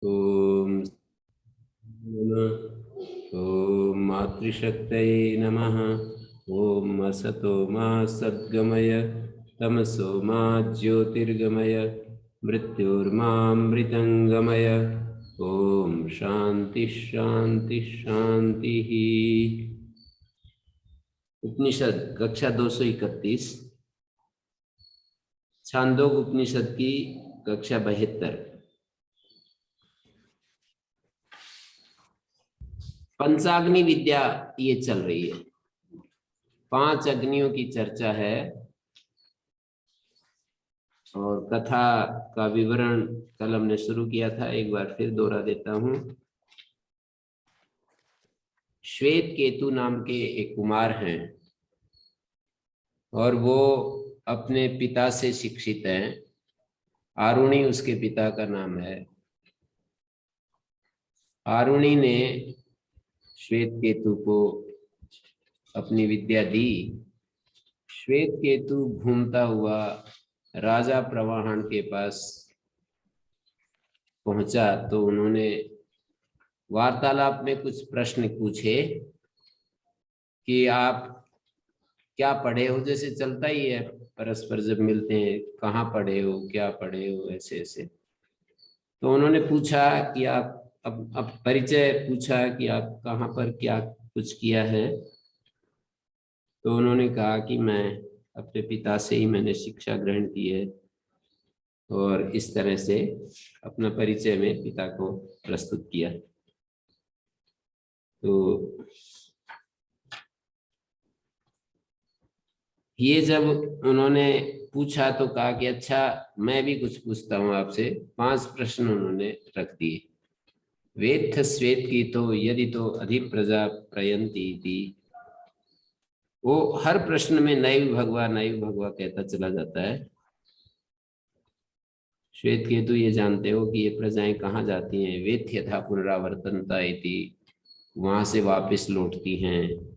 ओम ओम मातृशक्तये नमः। ओम असतो मा सद्गमय तमसो मा ज्योतिर्गमय मृत्युर्मामृतंगमय। ओम शांति शांति शांति। उपनिषद कक्षा 231, छांदोग उपनिषद की कक्षा 72। पंचाग्नि विद्या ये चल रही है। 5 अग्नियों की चर्चा है और कथा का विवरण कल हमने शुरू किया था, एक बार फिर दोहरा देता हूं। श्वेत केतु नाम के एक कुमार हैं और वो अपने पिता से शिक्षित हैं। आरुणि उसके पिता का नाम है। आरुणि ने श्वेत केतु को अपनी विद्या दी। श्वेत केतु घूमता हुआ राजा प्रवाहन के पास पहुंचा तो उन्होंने वार्तालाप में कुछ प्रश्न पूछे कि आप क्या पढ़े हो, जैसे चलता ही है परस्पर जब मिलते हैं, कहाँ पढ़े हो, क्या पढ़े हो, ऐसे ऐसे। तो उन्होंने पूछा कि आप अब परिचय पूछा कि आप कहाँ पर क्या कुछ किया है। तो उन्होंने कहा कि मैं अपने पिता से ही मैंने शिक्षा ग्रहण की है, और इस तरह से अपना परिचय में पिता को प्रस्तुत किया। तो ये जब उन्होंने पूछा तो कहा कि अच्छा मैं भी कुछ पूछता हूँ आपसे। 5 प्रश्न उन्होंने रख दिए। वेत्थ श्वेत की तो यदि तो अधिक प्रजा प्रयंती थी। वो हर प्रश्न में नैव भगवा कहता चला जाता है। श्वेत केतु ये जानते हो कि ये प्रजाएं कहाँ जाती हैं। वेत्थ यथा पुनरावर्तनता इति, वहां से वापस लौटती हैं।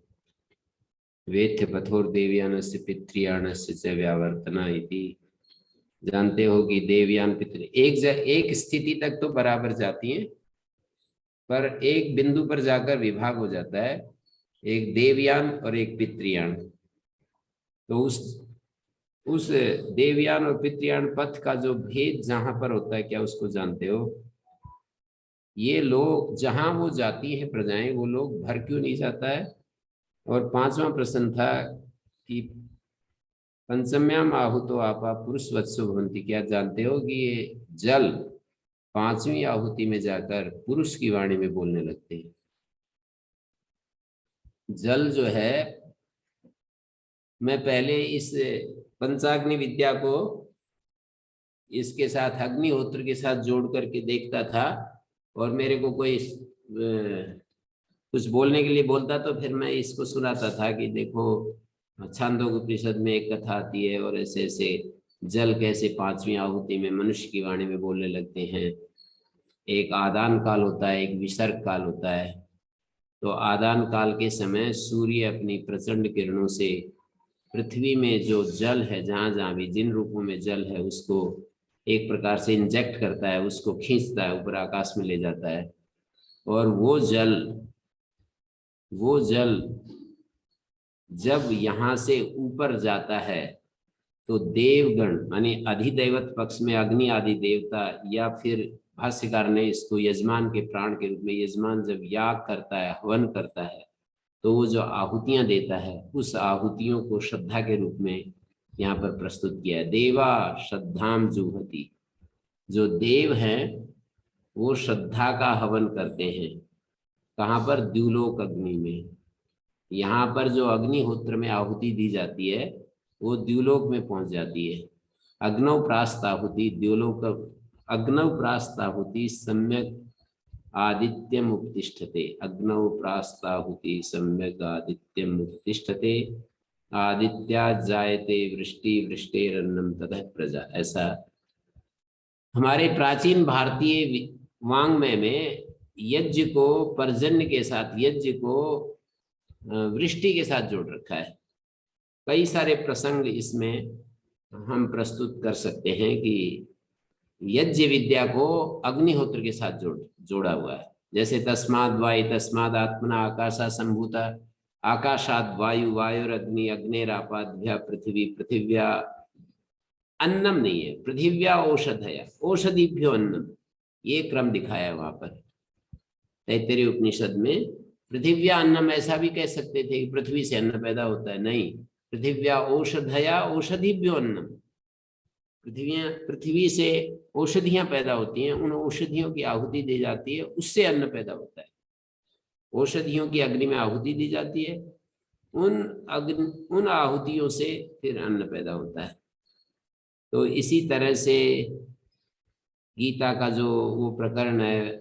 वेत्थ पथोर देवयानस्य पितृयानस्य च व्यावर्तना इति, जानते हो कि देवयान पितृ एक स्थिति तक तो बराबर जाती हैं, पर एक बिंदु पर जाकर विभाग हो जाता है, एक देवयान और एक पितृयान। तो उस देवयान और पितृयान पथ का जो भेद जहां पर होता है, क्या उसको जानते हो? ये लोग जहां वो जाती है प्रजाएं, वो लोग भर क्यों नहीं जाता है? और 5वां प्रश्न था कि पंचम्याम आहुतो आपा पुरुष वत्सो भवन्ति, क्या जानते हो कि ये जल 5वीं आहुति में जाकर पुरुष की वाणी में बोलने लगते हैं। जल जो है, मैं पहले इस पंचाग्नि विद्या को इसके साथ अग्निहोत्र के साथ जोड़ करके देखता था, और मेरे को कोई कुछ बोलने के लिए बोलता तो फिर मैं इसको सुनाता था कि देखो छांदोग उपनिषद में एक कथा आती है और ऐसे ऐसे जल कैसे 5वीं आहुति में मनुष्य की वाणी में बोलने लगते हैं। एक आदान काल होता है, एक विसर्ग काल होता है। तो आदान काल के समय सूर्य अपनी प्रचंड किरणों से पृथ्वी में जो जल है, जहां जहां भी जिन रूपों में जल है, उसको एक प्रकार से इंजेक्ट करता है, उसको खींचता है, ऊपर आकाश में ले जाता है। और वो जल जब यहाँ से ऊपर जाता है तो देवगण माने अधिदैवत पक्ष में अग्नि आदि देवता, या फिर भाष्यकार ने इसको यजमान के प्राण के रूप में, यजमान जब याग करता है, हवन करता है, तो वो जो आहुतियां देता है, उस आहुतियों को श्रद्धा के रूप में यहाँ पर प्रस्तुत किया है। देवा श्रद्धाम जुहति, जो देव हैं वो श्रद्धा का हवन करते हैं। कहाँ पर? द्युलोक अग्नि में। यहाँ पर जो अग्निहोत्र में आहुति दी जाती है वो द्युलोक में पहुंच जाती है। अग्नौ प्रास्ताहुति द्युलोक, अग्नौ प्रास्ताहुति सम्यक आदित्यम उत्तिष्ठते, अग्नौ प्रास्ताहुति सम्यक आदित्यम उत्तिष्ठते, आदित्या जायते वृष्टि वृष्टेरन्नम ततः प्रजा। ऐसा हमारे प्राचीन भारतीय वांग्मय में यज्ञ को पर्जन्य के साथ, यज्ञ को वृष्टि के साथ जोड़ रखा है। कई सारे प्रसंग इसमें हम प्रस्तुत कर सकते हैं कि यज्ञ विद्या को अग्निहोत्र के साथ जोड़ा हुआ है। जैसे तस्माद् वायु तस्माद् आत्मना आकाशा संभूता, आकाशाद वायु वायुरग्नि अग्निरापाद्या पृथ्वी पृथिव्या अन्नम नहीं है, पृथिव्या औषधया औषधिभ्यो अन्नम, ये क्रम दिखाया है वहां पर तैत्तरीय उपनिषद में। पृथिव्या अन्नम ऐसा भी कह सकते थे कि पृथ्वी से अन्न पैदा होता है, नहीं, पृथिव्या औषधया औषधिभ्यो अन्नम, पृथ्वी से औषधियां पैदा होती हैं, उन औषधियों की आहुति दी जाती है, उससे अन्न पैदा होता है। औषधियों की अग्नि में आहुति दी जाती है, उन आहुतियों से फिर अन्न पैदा होता है। तो इसी तरह से गीता का जो वो प्रकरण है,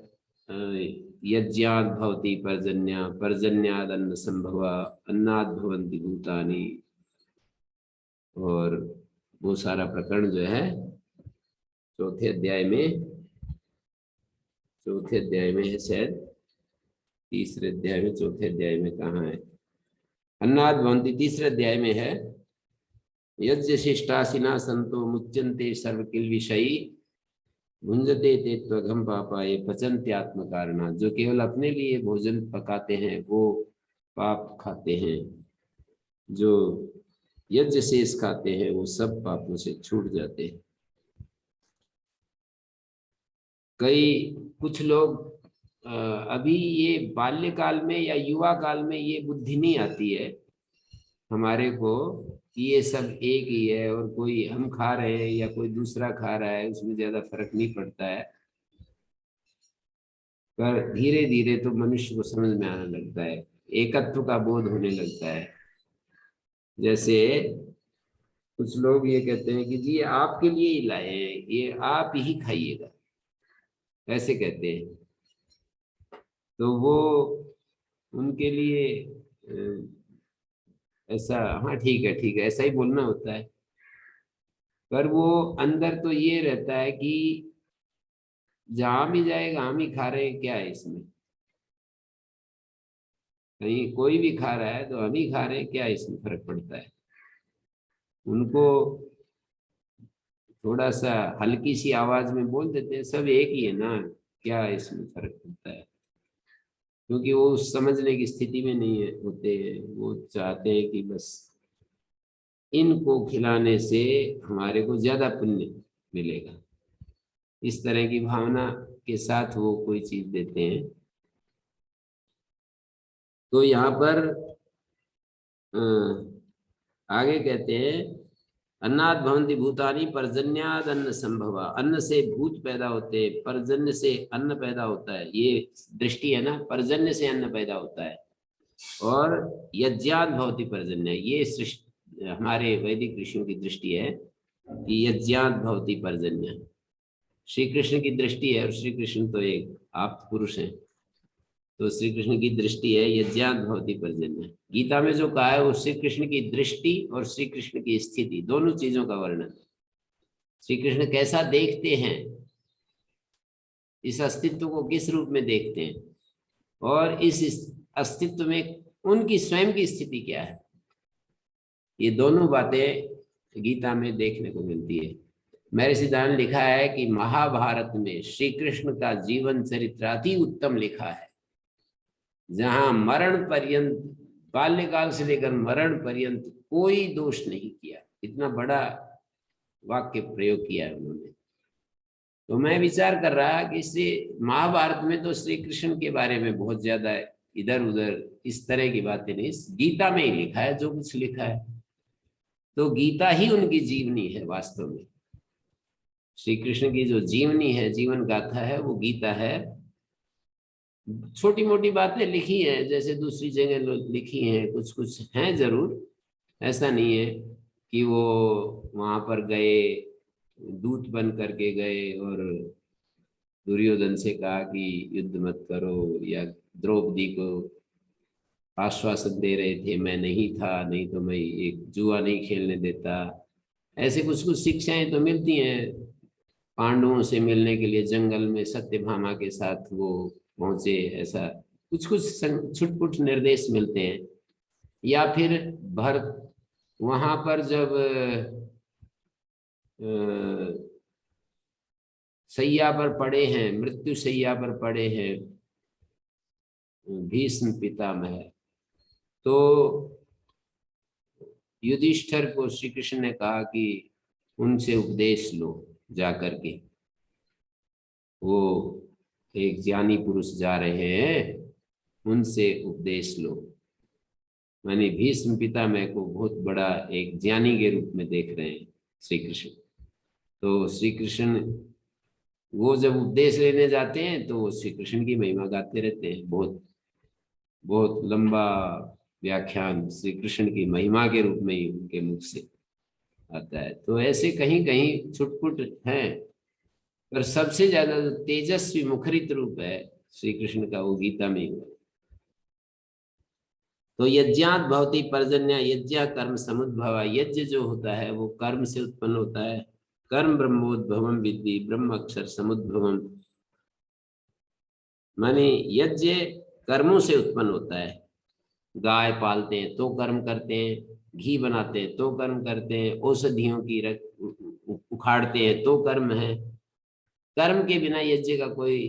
यज्ञाद भवति पर्जन्या पर्जन्याद अन्न संभवा अन्नाद भवन्ति भूतानि, और वो सारा प्रकरण जो है चौथे अध्याय में है, शायद तीसरे अध्याय में, चौथे अध्याय में कहाँ है, अन्नाद भवन्ति तीसरे अध्याय में है। यज्ञ शिष्टासिना संतो मुच्यन्ते सर्वकिल विषयी भुंजते ते त्वघम पापाये पचन्ते आत्म कारणात्, जो केवल अपने लिए भोजन पकाते हैं वो पाप खाते हैं, जो यज्ञ शेष खाते हैं वो सब पापों से छूट जाते हैं। कुछ लोग अभी ये बाल्यकाल में या युवा काल में ये बुद्धि नहीं आती है हमारे को कि ये सब एक ही है, और कोई हम खा रहे हैं या कोई दूसरा खा रहा है उसमें ज्यादा फर्क नहीं पड़ता है। पर धीरे धीरे तो मनुष्य को समझ में आने लगता है, एकत्व का बोध होने लगता है। जैसे कुछ लोग ये कहते हैं कि जी ये आपके लिए ही लाए हैं, ये आप ही खाइएगा, ऐसे कहते हैं। तो वो उनके लिए ऐसा, हाँ ठीक है ऐसा ही बोलना होता है, पर वो अंदर तो ये रहता है कि जहां भी जाएगा हम ही खा रहे हैं, क्या है इसमें, कहीं कोई भी खा रहा है तो हम ही खा रहे हैं, क्या इसमें फर्क पड़ता है। उनको थोड़ा सा हल्की सी आवाज में बोल देते हैं सब एक ही है ना, क्या इसमें फर्क पड़ता है, क्योंकि वो समझने की स्थिति में नहीं है होते हैं। वो चाहते हैं कि बस इनको खिलाने से हमारे को ज्यादा पुण्य मिलेगा, इस तरह की भावना के साथ वो कोई चीज देते हैं। तो यहाँ पर आगे कहते हैं अन्नाद भवन्ति भूतानि पर्जन्याद अन्न संभवा, अन्न से भूत पैदा होते हैं, पर्जन्य से अन्न पैदा होता है, ये दृष्टि है ना, पर्जन्य से अन्न पैदा होता है। और यज्ञाद भवति पर्जन्य, ये हमारे वैदिक ऋषियों की दृष्टि है कि यज्ञाद भवति पर्जन्य। श्री कृष्ण की दृष्टि है, और श्री कृष्ण तो एक आप पुरुष हैं, तो श्री कृष्ण की दृष्टि है यज्ञात भवति पर्जन्य। गीता में जो कहा है वो श्री कृष्ण की दृष्टि और श्री कृष्ण की स्थिति दोनों चीजों का वर्णन। श्री कृष्ण कैसा देखते हैं, इस अस्तित्व को किस रूप में देखते हैं, और इस अस्तित्व में उनकी स्वयं की स्थिति क्या है, ये दोनों बातें गीता में देखने को मिलती है। महर्षि दान लिखा है कि महाभारत में श्री कृष्ण का जीवन चरित्र अति उत्तम लिखा है, जहां मरण पर्यंत, बाल्यकाल से लेकर मरण पर्यंत कोई दोष नहीं किया, इतना बड़ा वाक्य प्रयोग किया है उन्होंने। तो मैं विचार कर रहा कि इससे महाभारत में तो श्री कृष्ण के बारे में बहुत ज्यादा इधर उधर इस तरह की बातें नहीं, गीता में ही लिखा है जो कुछ लिखा है, तो गीता ही उनकी जीवनी है वास्तव में। श्री कृष्ण की जो जीवनी है, जीवन गाथा है, वो गीता है। छोटी मोटी बातें लिखी हैं जैसे दूसरी जगह लिखी हैं, कुछ कुछ हैं जरूर, ऐसा नहीं है कि वो वहां पर गए, दूत बन करके गए और दुर्योधन से कहा कि युद्ध मत करो, या द्रौपदी को आश्वासन दे रहे थे मैं नहीं था, नहीं तो मैं एक जुआ नहीं खेलने देता। ऐसे कुछ कुछ शिक्षाएं तो मिलती हैं। पांडवों से मिलने के लिए जंगल में सत्यभामा के साथ वो पहुंचे, ऐसा कुछ कुछ छुटपुट निर्देश मिलते हैं। या फिर भरत वहां पर जब सैया पर पड़े हैं, मृत्यु सैया पर पड़े हैं भीष्म पितामह। तो युधिष्ठिर को श्री कृष्ण ने कहा कि उनसे उपदेश लो जा करके, वो एक ज्ञानी पुरुष जा रहे हैं, उनसे उपदेश लो। माने भीष्म पितामह को बहुत बड़ा एक ज्ञानी के रूप में देख रहे हैं श्री कृष्ण। तो श्री कृष्ण वो जब उपदेश लेने जाते हैं तो वो श्री कृष्ण की महिमा गाते रहते हैं, बहुत बहुत लंबा व्याख्यान श्री कृष्ण की महिमा के रूप में ही उनके मुख से आता है। तो ऐसे कहीं कहीं छुटपुट हैं, पर सबसे ज्यादा जो तेजस्वी मुखरित रूप है श्री कृष्ण का, वो गीता में ही हुआ। तो यज्ञात भवति पर्जन्य, यज्ञ कर्म समुद्भव। यज्ञ जो होता है वो कर्म से उत्पन्न होता है। कर्म ब्रह्मोद्भवम विद्धि ब्रह्म अक्षर समुद्भवम। माने यज्ञ कर्मों से उत्पन्न होता है। गाय पालते हैं तो कर्म करते हैं, घी बनाते हैं तो कर्म करते हैं, औषधियों की उखाड़ते हैं तो कर्म है। कर्म के बिना यज्ञ का कोई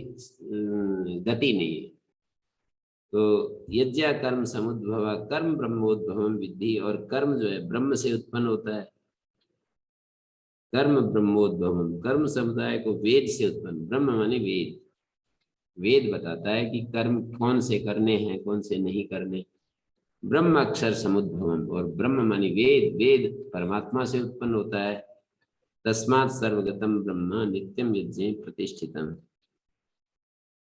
गति नहीं है। तो यज्ञ कर्म समुद्भव कर्म ब्रह्मोद्भवम विद्धि। और कर्म जो है ब्रह्म से उत्पन्न होता है। कर्म ब्रह्मोद्भवम, कर्म समुदाय को वेद से उत्पन्न, ब्रह्म माने वेद। वेद बताता है कि कर्म कौन से करने हैं कौन से नहीं करने। ब्रह्म अक्षर समुद्भवम, और ब्रह्म माने वेद, वेद परमात्मा से उत्पन्न होता है। तस्मात् सर्वगतम ब्रह्म नित्यम यज्ञ प्रतिष्ठितम।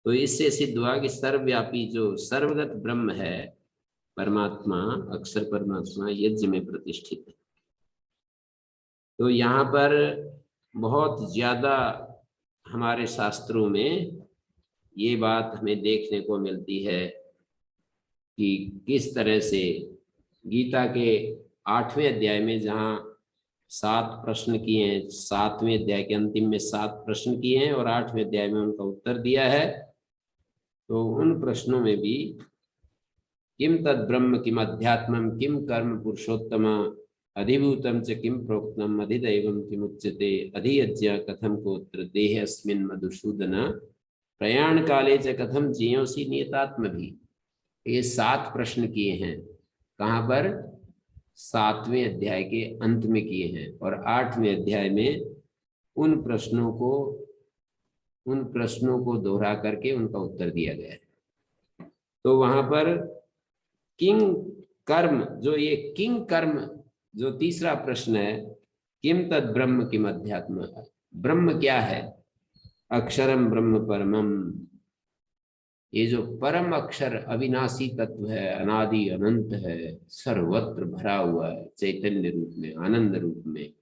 तो इससे सिद्ध हुआ कि सर्वव्यापी जो सर्वगत ब्रह्म है परमात्मा, अक्षर परमात्मा यज्ञ में प्रतिष्ठित है। तो यहाँ पर बहुत ज्यादा हमारे शास्त्रों में ये बात हमें देखने को मिलती है कि किस तरह से गीता के 8वें अध्याय में जहाँ 7 प्रश्न किए हैं, 7वें अध्याय के अंतिम में 7 प्रश्न किए हैं और 8वें अध्याय में उनका उत्तर दिया है। तो उन प्रश्नों में भी किम तद ब्रह्म किम अध्यात्मम किम कर्म पुरुषोत्तम अधिभूतम च किम प्रोक्तम अधिदैवम किमुच्यते अधियज्ञ कथम कोत्र देह अस्मिन् मधुसूदन प्रयाण काले च कथम जियोसि नियतात्म भी। ये 7 प्रश्न किए हैं। कहाँ पर? 7वें अध्याय के अंत में किए हैं और 8वें अध्याय में उन प्रश्नों को दोहरा करके उनका उत्तर दिया गया है। तो वहां पर किंग कर्म, जो ये किंग कर्म जो तीसरा प्रश्न है, किम तद ब्रह्म किम अध्यात्म, ब्रह्म क्या है? अक्षरम ब्रह्म परमम, ये जो परम अक्षर अविनाशी तत्व है, अनादि अनंत है, सर्वत्र भरा हुआ है, चैतन्य रूप में, आनंद रूप में,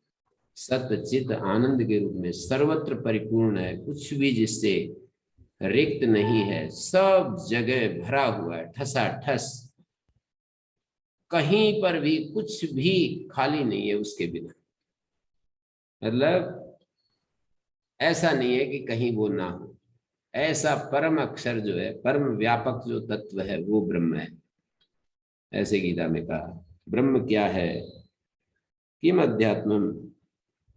सत्य चित आनंद के रूप में सर्वत्र परिपूर्ण है, कुछ भी जिससे रिक्त नहीं है, सब जगह भरा हुआ है, ठसा ठस, कहीं पर भी कुछ भी खाली नहीं है उसके बिना। मतलब ऐसा नहीं है कि कहीं वो ना हो। ऐसा परम अक्षर जो है, परम व्यापक जो तत्व है वो ब्रह्म है। ऐसे गीता में कहा। ब्रह्म क्या है? किम अध्यात्मम,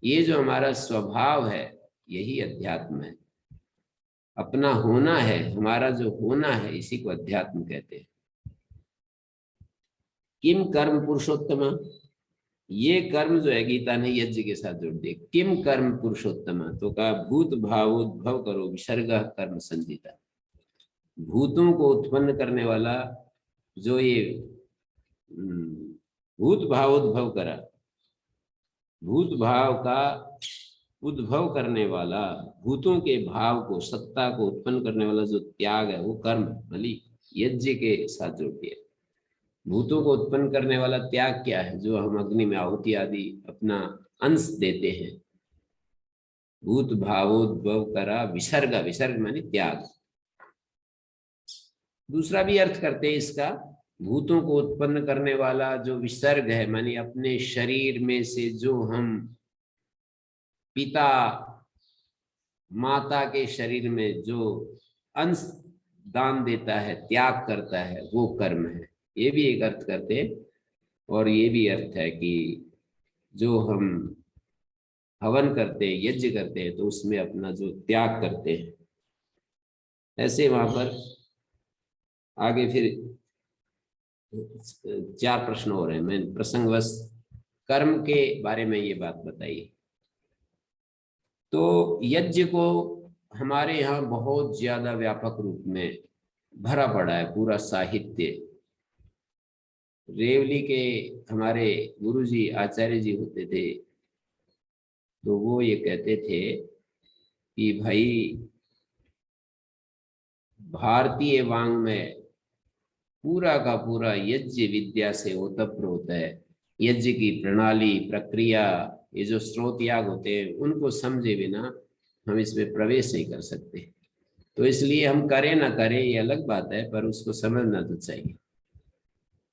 ये जो हमारा स्वभाव है यही अध्यात्म है। अपना होना है, हमारा जो होना है, इसी को अध्यात्म कहते हैं। किम कर्म पुरुषोत्तम, ये कर्म जो है गीता ने यज्ञ के साथ जोड़ दिए। किम कर्म पुरुषोत्तम, तो कहा भूत भावोद्भव करो विसर्ग कर्म संजीता। भूतों को उत्पन्न करने वाला जो ये भूत भावोद्भव करा, भूत भाव का उद्भव करने वाला, भूतों के भाव को, सत्ता को उत्पन्न करने वाला जो त्याग है वो कर्म बलि यज्ञ के साथ जोड़ दिया। भूतों को उत्पन्न करने वाला त्याग क्या है? जो हम अग्नि में आहुति आदि अपना अंश देते हैं। भूत भावोद्भव करा विसर्ग, विसर्ग माने त्याग। दूसरा भी अर्थ करते हैं इसका, भूतों को उत्पन्न करने वाला जो विसर्ग है, माने अपने शरीर में से जो हम पिता माता के शरीर में जो अंश दान देता है, त्याग करता है, वो कर्म है। ये भी एक अर्थ करते हैं। और ये भी अर्थ है कि जो हम हवन करते हैं, यज्ञ करते हैं, तो उसमें अपना जो त्याग करते हैं। ऐसे वहां पर आगे फिर 4 प्रश्न हो रहे हैं। मैं प्रसंगवश कर्म के बारे में ये बात बताई। तो यज्ञ को हमारे यहाँ बहुत ज्यादा व्यापक रूप में भरा पड़ा है पूरा साहित्य। रेवली के हमारे गुरुजी आचार्य जी होते थे, तो वो ये कहते थे कि भाई भारतीय वाङ्मय पूरा का पूरा यज्ञ विद्या से ओतप्रोत है। यज्ञ की प्रणाली, प्रक्रिया, ये जो स्रोत याग होते हैं उनको समझे बिना हम इसमें प्रवेश नहीं कर सकते। तो इसलिए हम करें ना करें ये अलग बात है, पर उसको समझना तो चाहिए,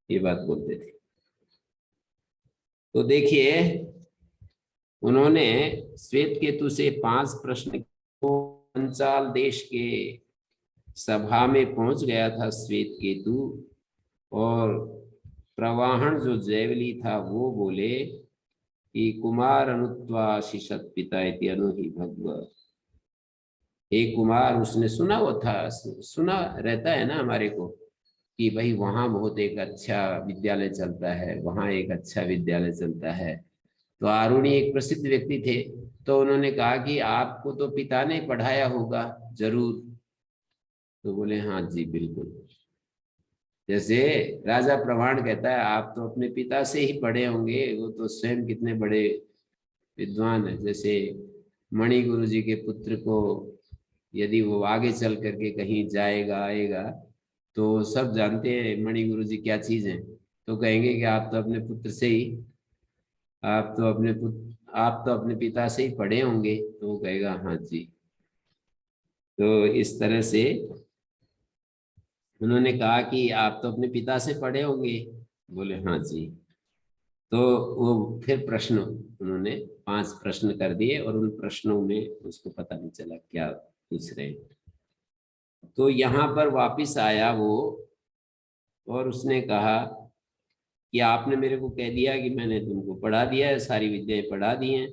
ये बात बोलते थे। तो देखिए, उन्होंने श्वेत केतु से 5 प्रश्न को, पंचाल देश के सभा में पहुंच गया था श्वेत केतु, और प्रवाहन जो जैवली था वो बोले कि कुमार अनुत्वा शिषत पिता इति अनु ही भगव। एक कुमार, उसने सुना वो था, सुना रहता है ना हमारे को कि भाई वहां बहुत एक अच्छा विद्यालय चलता है, वहां एक अच्छा विद्यालय चलता है। तो आरुणि एक प्रसिद्ध व्यक्ति थे, तो उन्होंने कहा कि आपको तो पिता ने पढ़ाया होगा जरूर। तो बोले हाँ जी बिल्कुल। जैसे राजा प्रवाण कहता है आप तो अपने पिता से ही पढ़े होंगे, वो तो स्वयं कितने बड़े विद्वान है। जैसे मणि गुरु जी के पुत्र को यदि वो आगे चल करके कहीं जाएगा आएगा, तो सब जानते हैं मणि गुरु जी क्या चीज है, तो कहेंगे कि आप तो अपने पुत्र से ही, आप तो अपने पिता से ही पढ़े होंगे। तो वो कहेगा हाँ जी। तो इस तरह से उन्होंने कहा कि आप तो अपने पिता से पढ़े होंगे। बोले हाँ जी। तो वो फिर प्रश्न उन्होंने 5 प्रश्न कर दिए, और उन प्रश्नों में उसको पता नहीं चला क्या पूछ रहे हैं। तो यहाँ पर वापिस आया वो, और उसने कहा कि आपने मेरे को कह दिया कि मैंने तुमको पढ़ा दिया है, सारी विद्याएं पढ़ा दी हैं,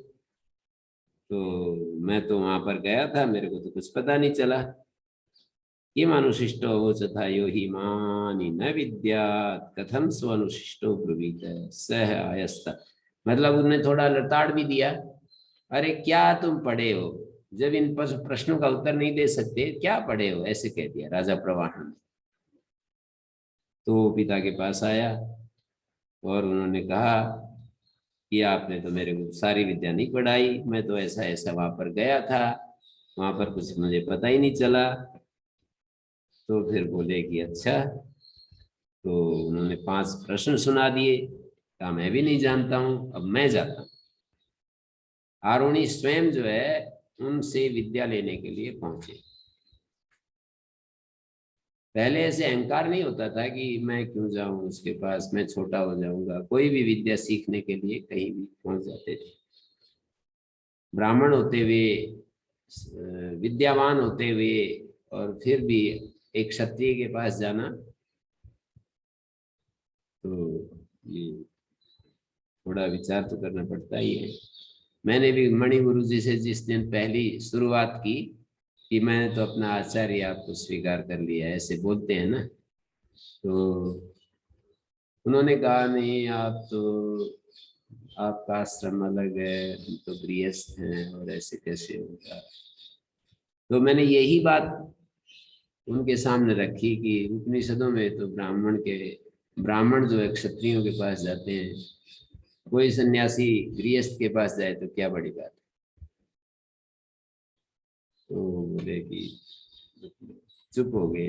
तो मैं तो वहां पर गया था, मेरे को तो कुछ पता नहीं चला। किम अनुशिष्टो वोचथा यो हि मानि न विद्यात् कथम स्व अनुशिष्टो ब्रुवीत सह आयस्त। मतलब उन्होंने थोड़ा लताड़ भी दिया, अरे क्या तुम पढ़े हो, जब इन प्रश्नों का उत्तर नहीं दे सकते क्या पढ़े हो, ऐसे कह दिया राजा प्रवाहन ने। तो वो पिता के पास आया और उन्होंने कहा कि आपने तो मेरे को सारी विद्या नहीं पढ़ाई, मैं तो ऐसा ऐसा वहां पर गया था, वहां पर कुछ मुझे पता ही नहीं चला। तो फिर बोले कि अच्छा। तो उन्होंने 5 प्रश्न सुना दिए, कहा मैं भी नहीं जानता हूं, अब मैं जाता हूं। आरुणि स्वयं जो है उनसे विद्या लेने के लिए पहुंचे। पहले ऐसे अहंकार नहीं होता था कि मैं क्यों जाऊं उसके पास, मैं छोटा हो जाऊंगा। कोई भी विद्या सीखने के लिए कहीं भी पहुंच जाते थे। ब्राह्मण होते हुए, विद्यावान होते हुए, और फिर भी एक क्षत्रिय के पास जाना, तो ये थोड़ा विचार तो करना पड़ता ही है। मैंने भी मणि गुरु जी से जिस दिन पहली शुरुआत की कि मैंने तो अपना आचार्य आपको स्वीकार कर लिया, ऐसे बोलते हैं ना, तो उन्होंने कहा नहीं, आप तो, आपका आश्रम अलग है, हम तो गृहस्थ हैं, और ऐसे कैसे होगा। तो मैंने यही बात उनके सामने रखी कि उपनिषदों में तो ब्राह्मण जो है क्षत्रियों के पास जाते हैं, कोई सन्यासी गृहस्थ के पास जाए तो क्या बड़ी बात है। तो बोले कि, चुप हो गए,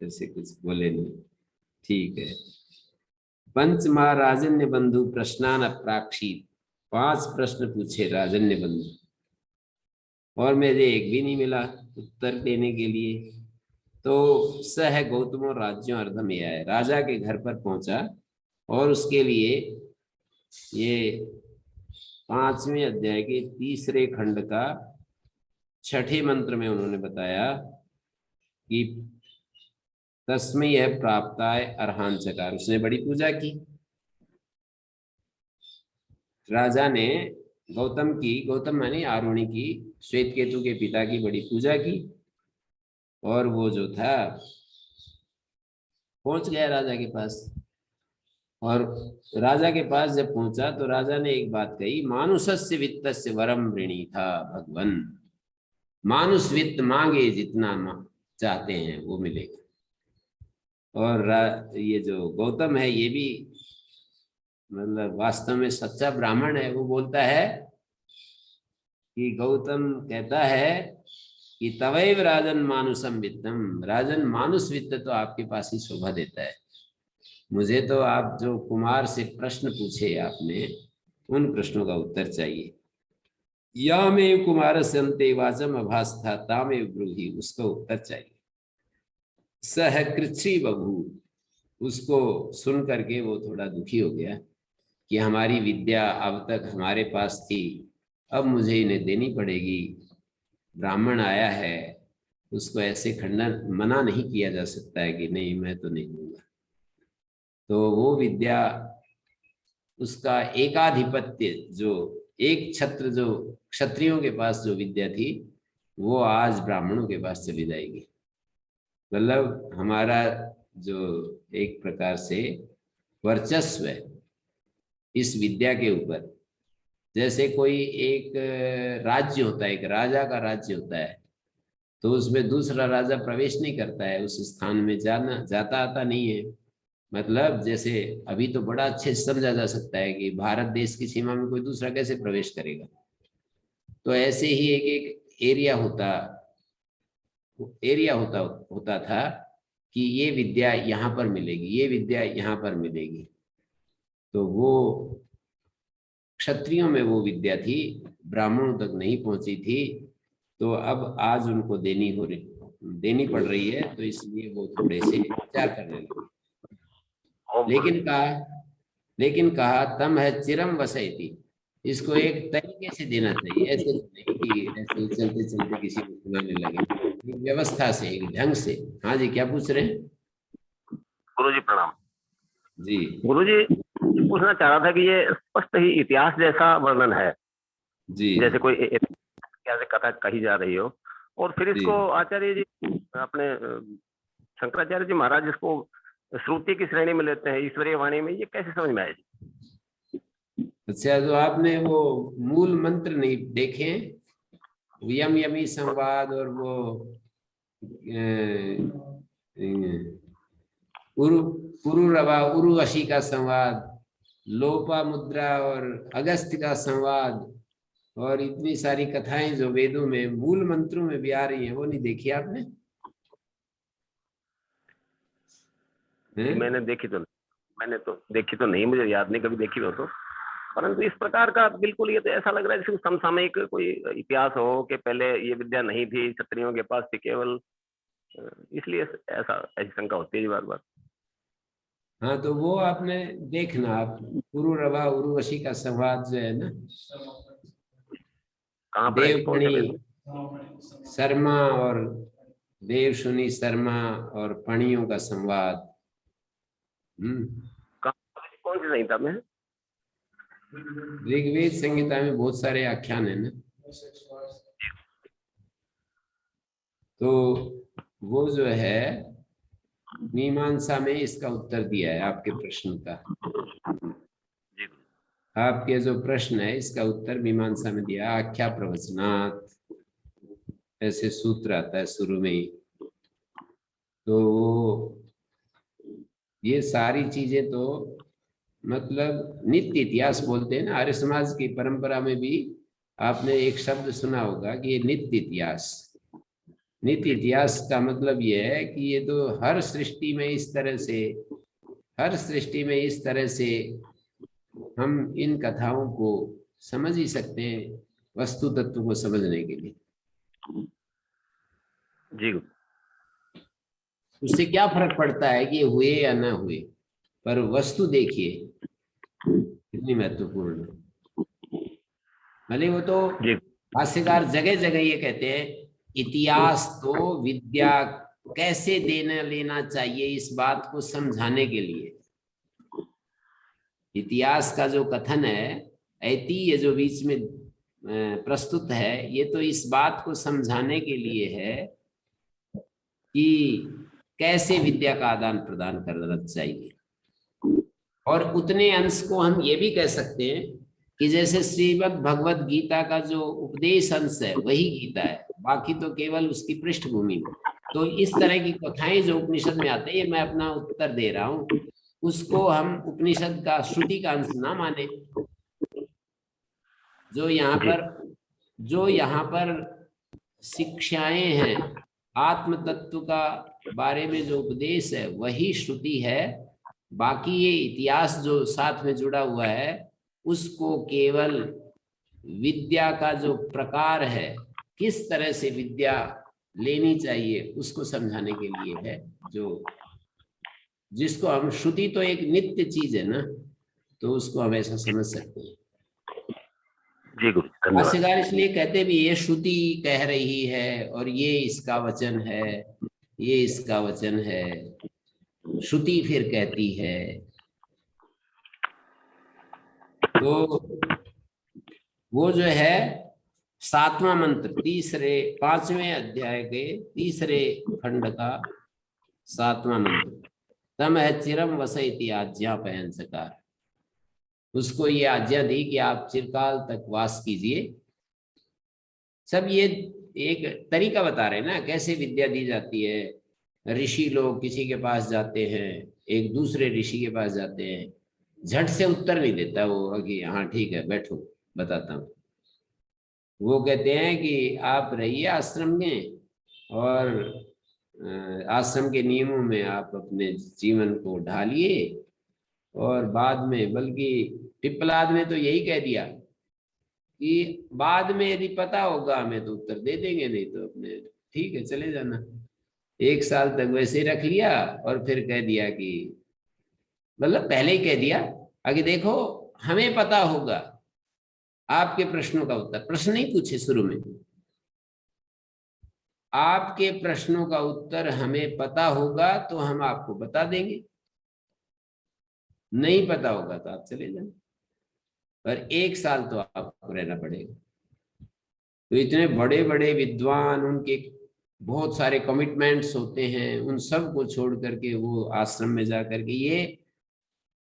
जैसे कुछ बोले नहीं। ठीक है। पंच महाराजन्य बंधु प्रश्नान अप्राक्षित, 5 प्रश्न पूछे राजन्य बंधु, और मुझे एक भी नहीं मिला उत्तर देने के लिए। तो सह गौतमो राज्यों अर्धम है, राजा के घर पर पहुंचा, और उसके लिए ये 5वें अध्याय के 3रे खंड का 6ठे मंत्र में उन्होंने बताया कि तस्मै है प्राप्ताय अर्हान चकार। उसने बड़ी पूजा की। राजा ने गौतम माने आरुणि की, श्वेत केतु के पिता की बड़ी पूजा की, और वो जो था पहुंच गया राजा के पास। और राजा के पास जब पहुंचा तो राजा ने एक बात कही, मानुषस्य वित्तस्य वरम ऋणी था भगवन। मानुष वित्त मांगे जितना चाहते हैं वो मिलेगा। और ये जो गौतम है ये भी मतलब वास्तव में सच्चा ब्राह्मण है। वो बोलता है कि गौतम कहता है कि तवैव राजन मानुषम वित्तम, राजन मानुष वित्त तो आपके पास ही शोभा देता है। मुझे तो आप जो कुमार से प्रश्न पूछे आपने, उन प्रश्नों का उत्तर चाहिए। यामेव कुमार संते वाचम अभास्था तामेव ब्रूहि, उसका उत्तर चाहिए। सह कृच्छ्री बभू, उसको सुन करके वो थोड़ा दुखी हो गया कि हमारी विद्या अब तक हमारे पास थी, अब मुझे इन्हें देनी पड़ेगी। ब्राह्मण आया है, उसको ऐसे खंडन मना नहीं किया जा सकता है कि नहीं मैं तो नहीं दूंगा। तो वो विद्या, उसका एकाधिपत्य, जो एक छत्र, जो क्षत्रियों के पास जो विद्या थी, वो आज ब्राह्मणों के पास चली जाएगी। मतलब हमारा जो एक प्रकार से वर्चस्व है इस विद्या के ऊपर, जैसे कोई एक राज्य होता है, एक राजा का राज्य होता है, तो उसमें दूसरा राजा प्रवेश नहीं करता है, उस स्थान में जाता आता नहीं है। मतलब जैसे अभी तो बड़ा अच्छे से समझा जा सकता है कि भारत देश की सीमा में कोई दूसरा कैसे प्रवेश करेगा। तो ऐसे ही एक एक एरिया होता था कि ये विद्या यहाँ पर मिलेगी, ये विद्या यहाँ पर मिलेगी। तो वो क्षत्रियों में वो विद्या थी, ब्राह्मणों तक नहीं पहुंची थी। तो अब आज उनको देनी पड़ रही है, तो इसलिए वो थोड़े से विचार करने लगे। लेकिन कहा तम है चिरम वसैती, इसको एक तरीके से देना चाहिए, ऐसे नहीं कि ऐसे चलते चलते किसी को सुनाने लगे, एक व्यवस्था से, एक ढंग से। हाँ जी, क्या पूछ रहे हैं? गुरु जी प्रणाम। जी गुरु जी पूछना चाह रहा था कि ये स्पष्ट ही इतिहास जैसा वर्णन है जी जैसे कोई ऐसे कथा कही जा रही हो, और फिर जी। इसको आचार्य जी अपने शंकराचार्य जी महाराज इसको श्रुति की श्रेणी में लेते हैं, ईश्वरीय वाणी में, ये कैसे समझ में आए जी? अच्छा, तो आपने वो मूल मंत्र नहीं देखे? यम यमी संवाद और वो उरु पुरुरवा उर्वशी का संवाद, लोपा मुद्रा और अगस्त्य का संवाद, और इतनी सारी कथाएं जो वेदों में मूल मंत्रों में भी आ रही हैं, वो नहीं देखी आपने? मैंने देखी तो नहीं, मुझे याद नहीं कभी देखी हो तो। परंतु इस प्रकार का बिल्कुल ये तो ऐसा लग रहा है जैसे समसामयिक कोई इतिहास हो कि पहले ये विद्या नहीं थी, क्षत्रियों के पास थी केवल, इसलिए ऐसी शंका होती है बार बार। हाँ, तो वो आपने देखना, आप पुरुरवा उर्वशी का संवाद जो है ना, कहाँ पर है जी, कौन से देवपणी वेद में? शर्मा और देवशुनि शर्मा और पणियों का संवाद। कौन सी संहिता में है? ऋग्वेद संहिता में बहुत सारे आख्यान है ना, तो वो जो है मीमांसा में इसका उत्तर दिया है आपके प्रश्न का। आपके जो प्रश्न है इसका उत्तर मीमांसा में दिया, आख्या प्रवचनात्, ऐसे सूत्र आता है शुरू में ही। तो ये सारी चीजें तो मतलब नित्य इतिहास बोलते हैं ना, आर्य समाज की परंपरा में भी आपने एक शब्द सुना होगा कि ये नित्य इतिहास। नित्य इतिहास का मतलब ये है कि ये तो हर सृष्टि में इस तरह से हम इन कथाओं को समझ ही सकते हैं, वस्तु तत्व को समझने के लिए। जी, उससे क्या फर्क पड़ता है कि ये हुए या ना हुए, पर वस्तु देखिए कितनी महत्वपूर्ण है। भले वो तो भाष्यकार जगह जगह ये कहते हैं, इतिहास तो विद्या कैसे देना लेना चाहिए इस बात को समझाने के लिए। इतिहास का जो कथन है ऐति जो बीच में प्रस्तुत है, ये तो इस बात को समझाने के लिए है कि कैसे विद्या का आदान प्रदान करना चाहिए। और उतने अंश को हम ये भी कह सकते हैं कि जैसे श्रीमद् भगवत गीता का जो उपदेश अंश है वही गीता है, बाकी तो केवल उसकी पृष्ठभूमि में। तो इस तरह की कथाएं जो उपनिषद में आते हैं, ये मैं अपना उत्तर दे रहा हूं, उसको हम उपनिषद का श्रुति का अंश ना माने। जो यहाँ पर शिक्षाएं हैं, आत्म तत्व का बारे में जो उपदेश है वही श्रुति है। बाकी ये इतिहास जो साथ में जुड़ा हुआ है उसको केवल विद्या का जो प्रकार है, किस तरह से विद्या लेनी चाहिए उसको समझाने के लिए है, जो जिसको हम श्रुति तो एक नित्य चीज है ना, तो उसको हम ऐसा समझ सकते हैं। जी गुरु, धन्यवाद। भाष्यकार इसलिए कहते भी ये श्रुति कह रही है और ये इसका वचन है, ये इसका वचन है, श्रुति फिर कहती है। तो वो जो है 7वां मंत्र 5वें अध्याय के 3 खंड का 7वां मंत्र, तम है चिरम वसैति आज्ञापयन सकार। उसको ये आज्ञा दी कि आप चिरकाल तक वास कीजिए। सब ये एक तरीका बता रहे हैं ना, कैसे विद्या दी जाती है। ऋषि लोग किसी के पास जाते हैं, एक दूसरे ऋषि के पास जाते हैं, झट से उत्तर नहीं देता वो कि हाँ ठीक है बैठो बताता हूँ। वो कहते हैं कि आप रहिए आश्रम में और आश्रम के नियमों में आप अपने जीवन को ढालिए। और बाद में, बल्कि पिप्पलाद ने तो यही कह दिया कि बाद में यदि पता होगा हमें तो उत्तर दे देंगे, नहीं तो अपने ठीक है चले जाना। 1 साल तक वैसे ही रख लिया और फिर कह दिया कि, मतलब पहले ही कह दिया आगे देखो हमें पता होगा आपके प्रश्नों का उत्तर। प्रश्न नहीं पूछे शुरू में, आपके प्रश्नों का उत्तर हमें पता होगा तो हम आपको बता देंगे, नहीं पता होगा तो आप चले जाना। पर 1 साल तो आपको रहना पड़ेगा। तो इतने बड़े बड़े विद्वान, उनके बहुत सारे कमिटमेंट्स होते हैं, उन सब को छोड़ करके वो आश्रम में जा करके ये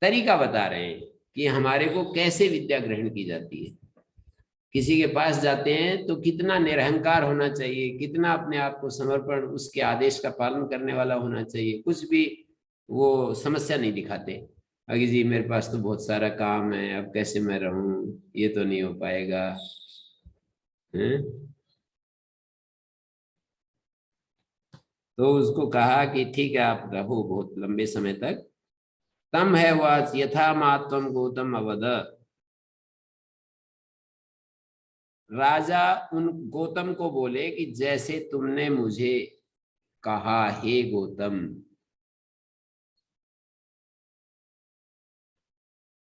तरीका बता रहे हैं कि हमारे को कैसे विद्या ग्रहण की जाती है। किसी के पास जाते हैं तो कितना निरहंकार होना चाहिए, कितना अपने आप को समर्पण, उसके आदेश का पालन करने वाला होना चाहिए। कुछ भी वो समस्या नहीं दिखाते, अगे जी मेरे पास तो बहुत सारा काम है, अब कैसे मैं रहूं, ये तो नहीं हो पाएगा है? तो उसको कहा कि ठीक है आप रहो बहुत लंबे समय तक। तम है वाच यथा मात्वम गौतम अवद। राजा उन गौतम को बोले कि जैसे तुमने मुझे कहा हे गौतम।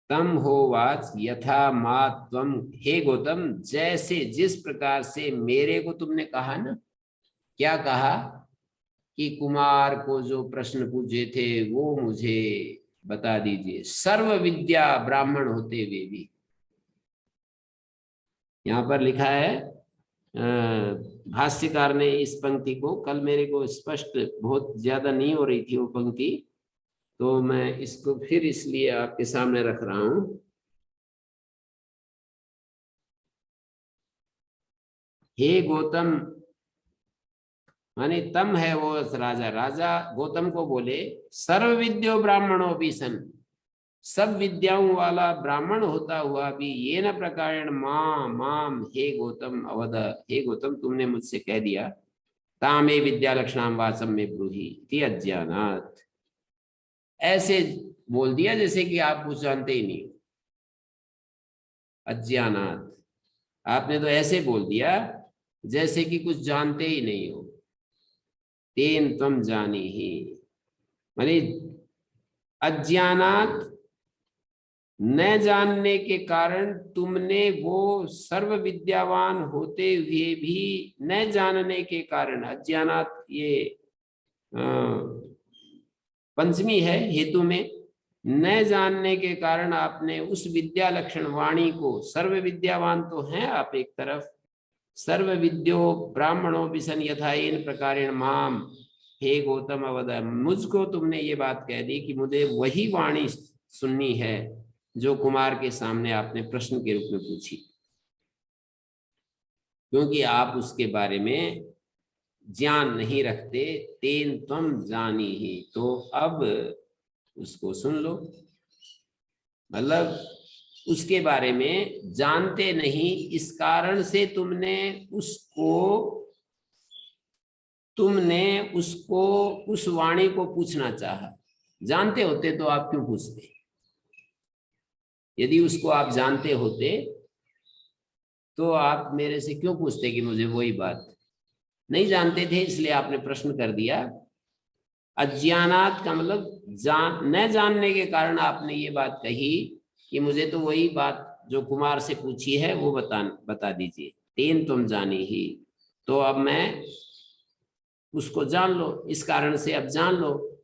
तम हो वाच यथा मात्वम, हे गौतम जैसे जिस प्रकार से मेरे को तुमने कहा ना। क्या कहा कि कुमार को जो प्रश्न पूछे थे वो मुझे बता दीजिए, सर्व विद्या ब्राह्मण होते हुए भी। यहाँ पर लिखा है, भाष्यकार ने इस पंक्ति को, कल मेरे को स्पष्ट बहुत ज्यादा नहीं हो रही थी वो पंक्ति, तो मैं इसको फिर इसलिए आपके सामने रख रहा हूं। हे गौतम माने तम है वो राजा। राजा गौतम को बोले सर्व विद्यो ब्राह्मणों भी सन, सब विद्याओं वाला ब्राह्मण होता हुआ भी, ये न प्रकारेण माम माम हे गौतम अवध। हे गौतम तुमने मुझसे कह दिया, तामे विद्या लक्षणाम वाचम में ब्रूहि इति अज्ञानात्। ऐसे बोल दिया जैसे कि आप कुछ जानते ही नहीं। अज्ञानात्, आपने तो ऐसे बोल दिया जैसे कि कुछ जानते ही नहीं हो। तेन त्वम जानी ही, माने अज्ञानात् न जानने के कारण तुमने वो सर्व विद्यावान होते हुए भी न जानने के कारण, अज्ञानात् ये पंचमी है हेतु में, न जानने के कारण आपने उस विद्या लक्षण वाणी को, सर्व विद्यावान तो हैं आप एक तरफ, सर्व विद्यो ब्राह्मणों विसन यथा इन प्रकारेण माम, हे गौतम अवद, मुझको तुमने ये बात कह दी कि मुझे वही वाणी सुननी है जो कुमार के सामने आपने प्रश्न के रूप में पूछी, क्योंकि आप उसके बारे में ज्ञान नहीं रखते। तेन तुम जानी ही, तो अब उसको सुन लो। मतलब उसके बारे में जानते नहीं, इस कारण से तुमने उसको उस वाणी को पूछना चाहा। जानते होते तो आप क्यों पूछते? यदि उसको आप जानते होते तो आप मेरे से क्यों पूछते कि मुझे वही बात? नहीं जानते थे इसलिए आपने प्रश्न कर दिया। अज्ञानात का मतलब न जानने के कारण आपने ये बात कही कि मुझे तो वही बात जो कुमार से पूछी है वो बता दीजिए। तेन तुम जानी ही, तो अब मैं उसको जान लो, इस कारण से अब जान लो।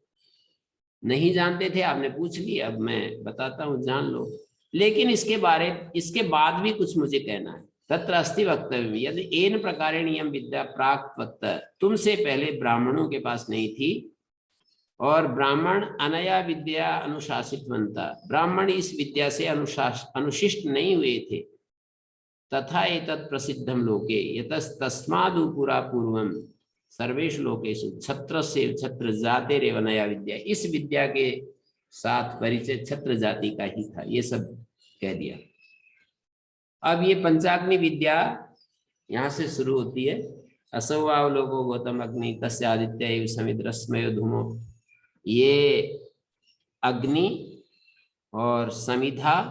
नहीं जानते थे, आपने पूछ लिया, अब मैं बताता हूँ, जान लो। लेकिन इसके बाद भी कुछ मुझे कहना है। तत्र अस्ति वक्तव्यम यदि एन प्रकारेण इयं विद्या प्राक् वक्त, तुमसे पहले ब्राह्मणों के पास नहीं थी और ब्राह्मण अनया विद्या अनुशासित बनता, ब्राह्मण इस विद्या से अनुशिष्ट नहीं हुए थे। तथा एतत् प्रसिद्धम लोके यतस्तस्मादु पुरा पूर्वम सर्वेषु लोकेषु छत्रस्य छत्र जातेरेव नया विद्या, इस विद्या के साथ परिचय छत्र जाति का ही था। ये सब कह दिया। अब ये पंचाग्नि विद्या यहाँ से शुरू होती है। असौवावलोको गौतम अग्नि तस्य आदित्य एव समिद्रस्मयो धूमो। ये अग्नि और समिधा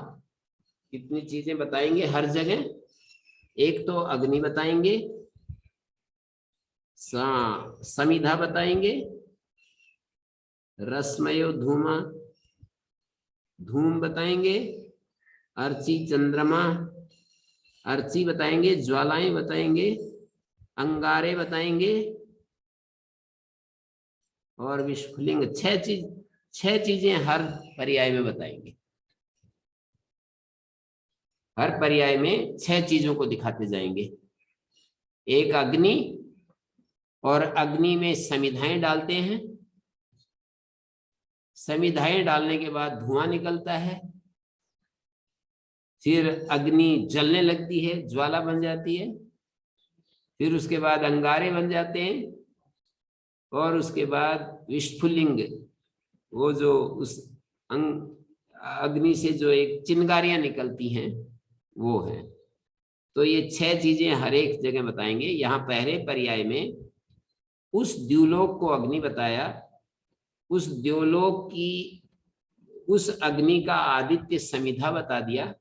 कितनी चीजें बताएंगे हर जगह। एक तो अग्नि बताएंगे, समिधा बताएंगे, रश्मयो धूमा, धूम बताएंगे, अर्ची चंद्रमा, अर्ची बताएंगे, ज्वालाएं बताएंगे, अंगारे बताएंगे और विस्फुलिंग। छह चीजें हर पर्याय में बताएंगे। हर पर्याय में 6 चीजों को दिखाते जाएंगे। एक अग्नि, और अग्नि में समिधाएं डालते हैं, समिधाएं डालने के बाद धुआं निकलता है, फिर अग्नि जलने लगती है, ज्वाला बन जाती है, फिर उसके बाद अंगारे बन जाते हैं, और उसके बाद विस्फुलिंग, वो जो उस अग्नि से जो एक चिंगारियां निकलती हैं वो है। तो ये 6 चीजें हर एक जगह बताएंगे। यहाँ पहले पर्याय में उस द्युलोक को अग्नि बताया, उस द्युलोक की उस अग्नि का आदित्य समिधा बता दिया,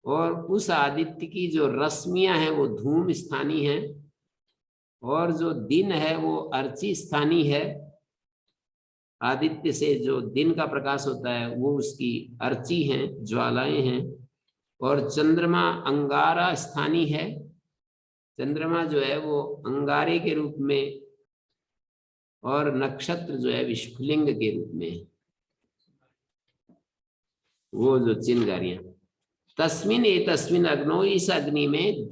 और उस आदित्य की जो रश्मियां हैं वो धूम स्थानीय है, और जो दिन है वो अर्ची स्थानीय है। आदित्य से जो दिन का प्रकाश होता है वो उसकी अर्ची है, ज्वालाएं हैं, और चंद्रमा अंगारा स्थानीय है। चंद्रमा जो है वो अंगारे के रूप में, और नक्षत्र जो है विस्फुलिंग के रूप में, वो जो चिंगारियां। तस्मिन तस्मिन अग्नो, इस अग्नि में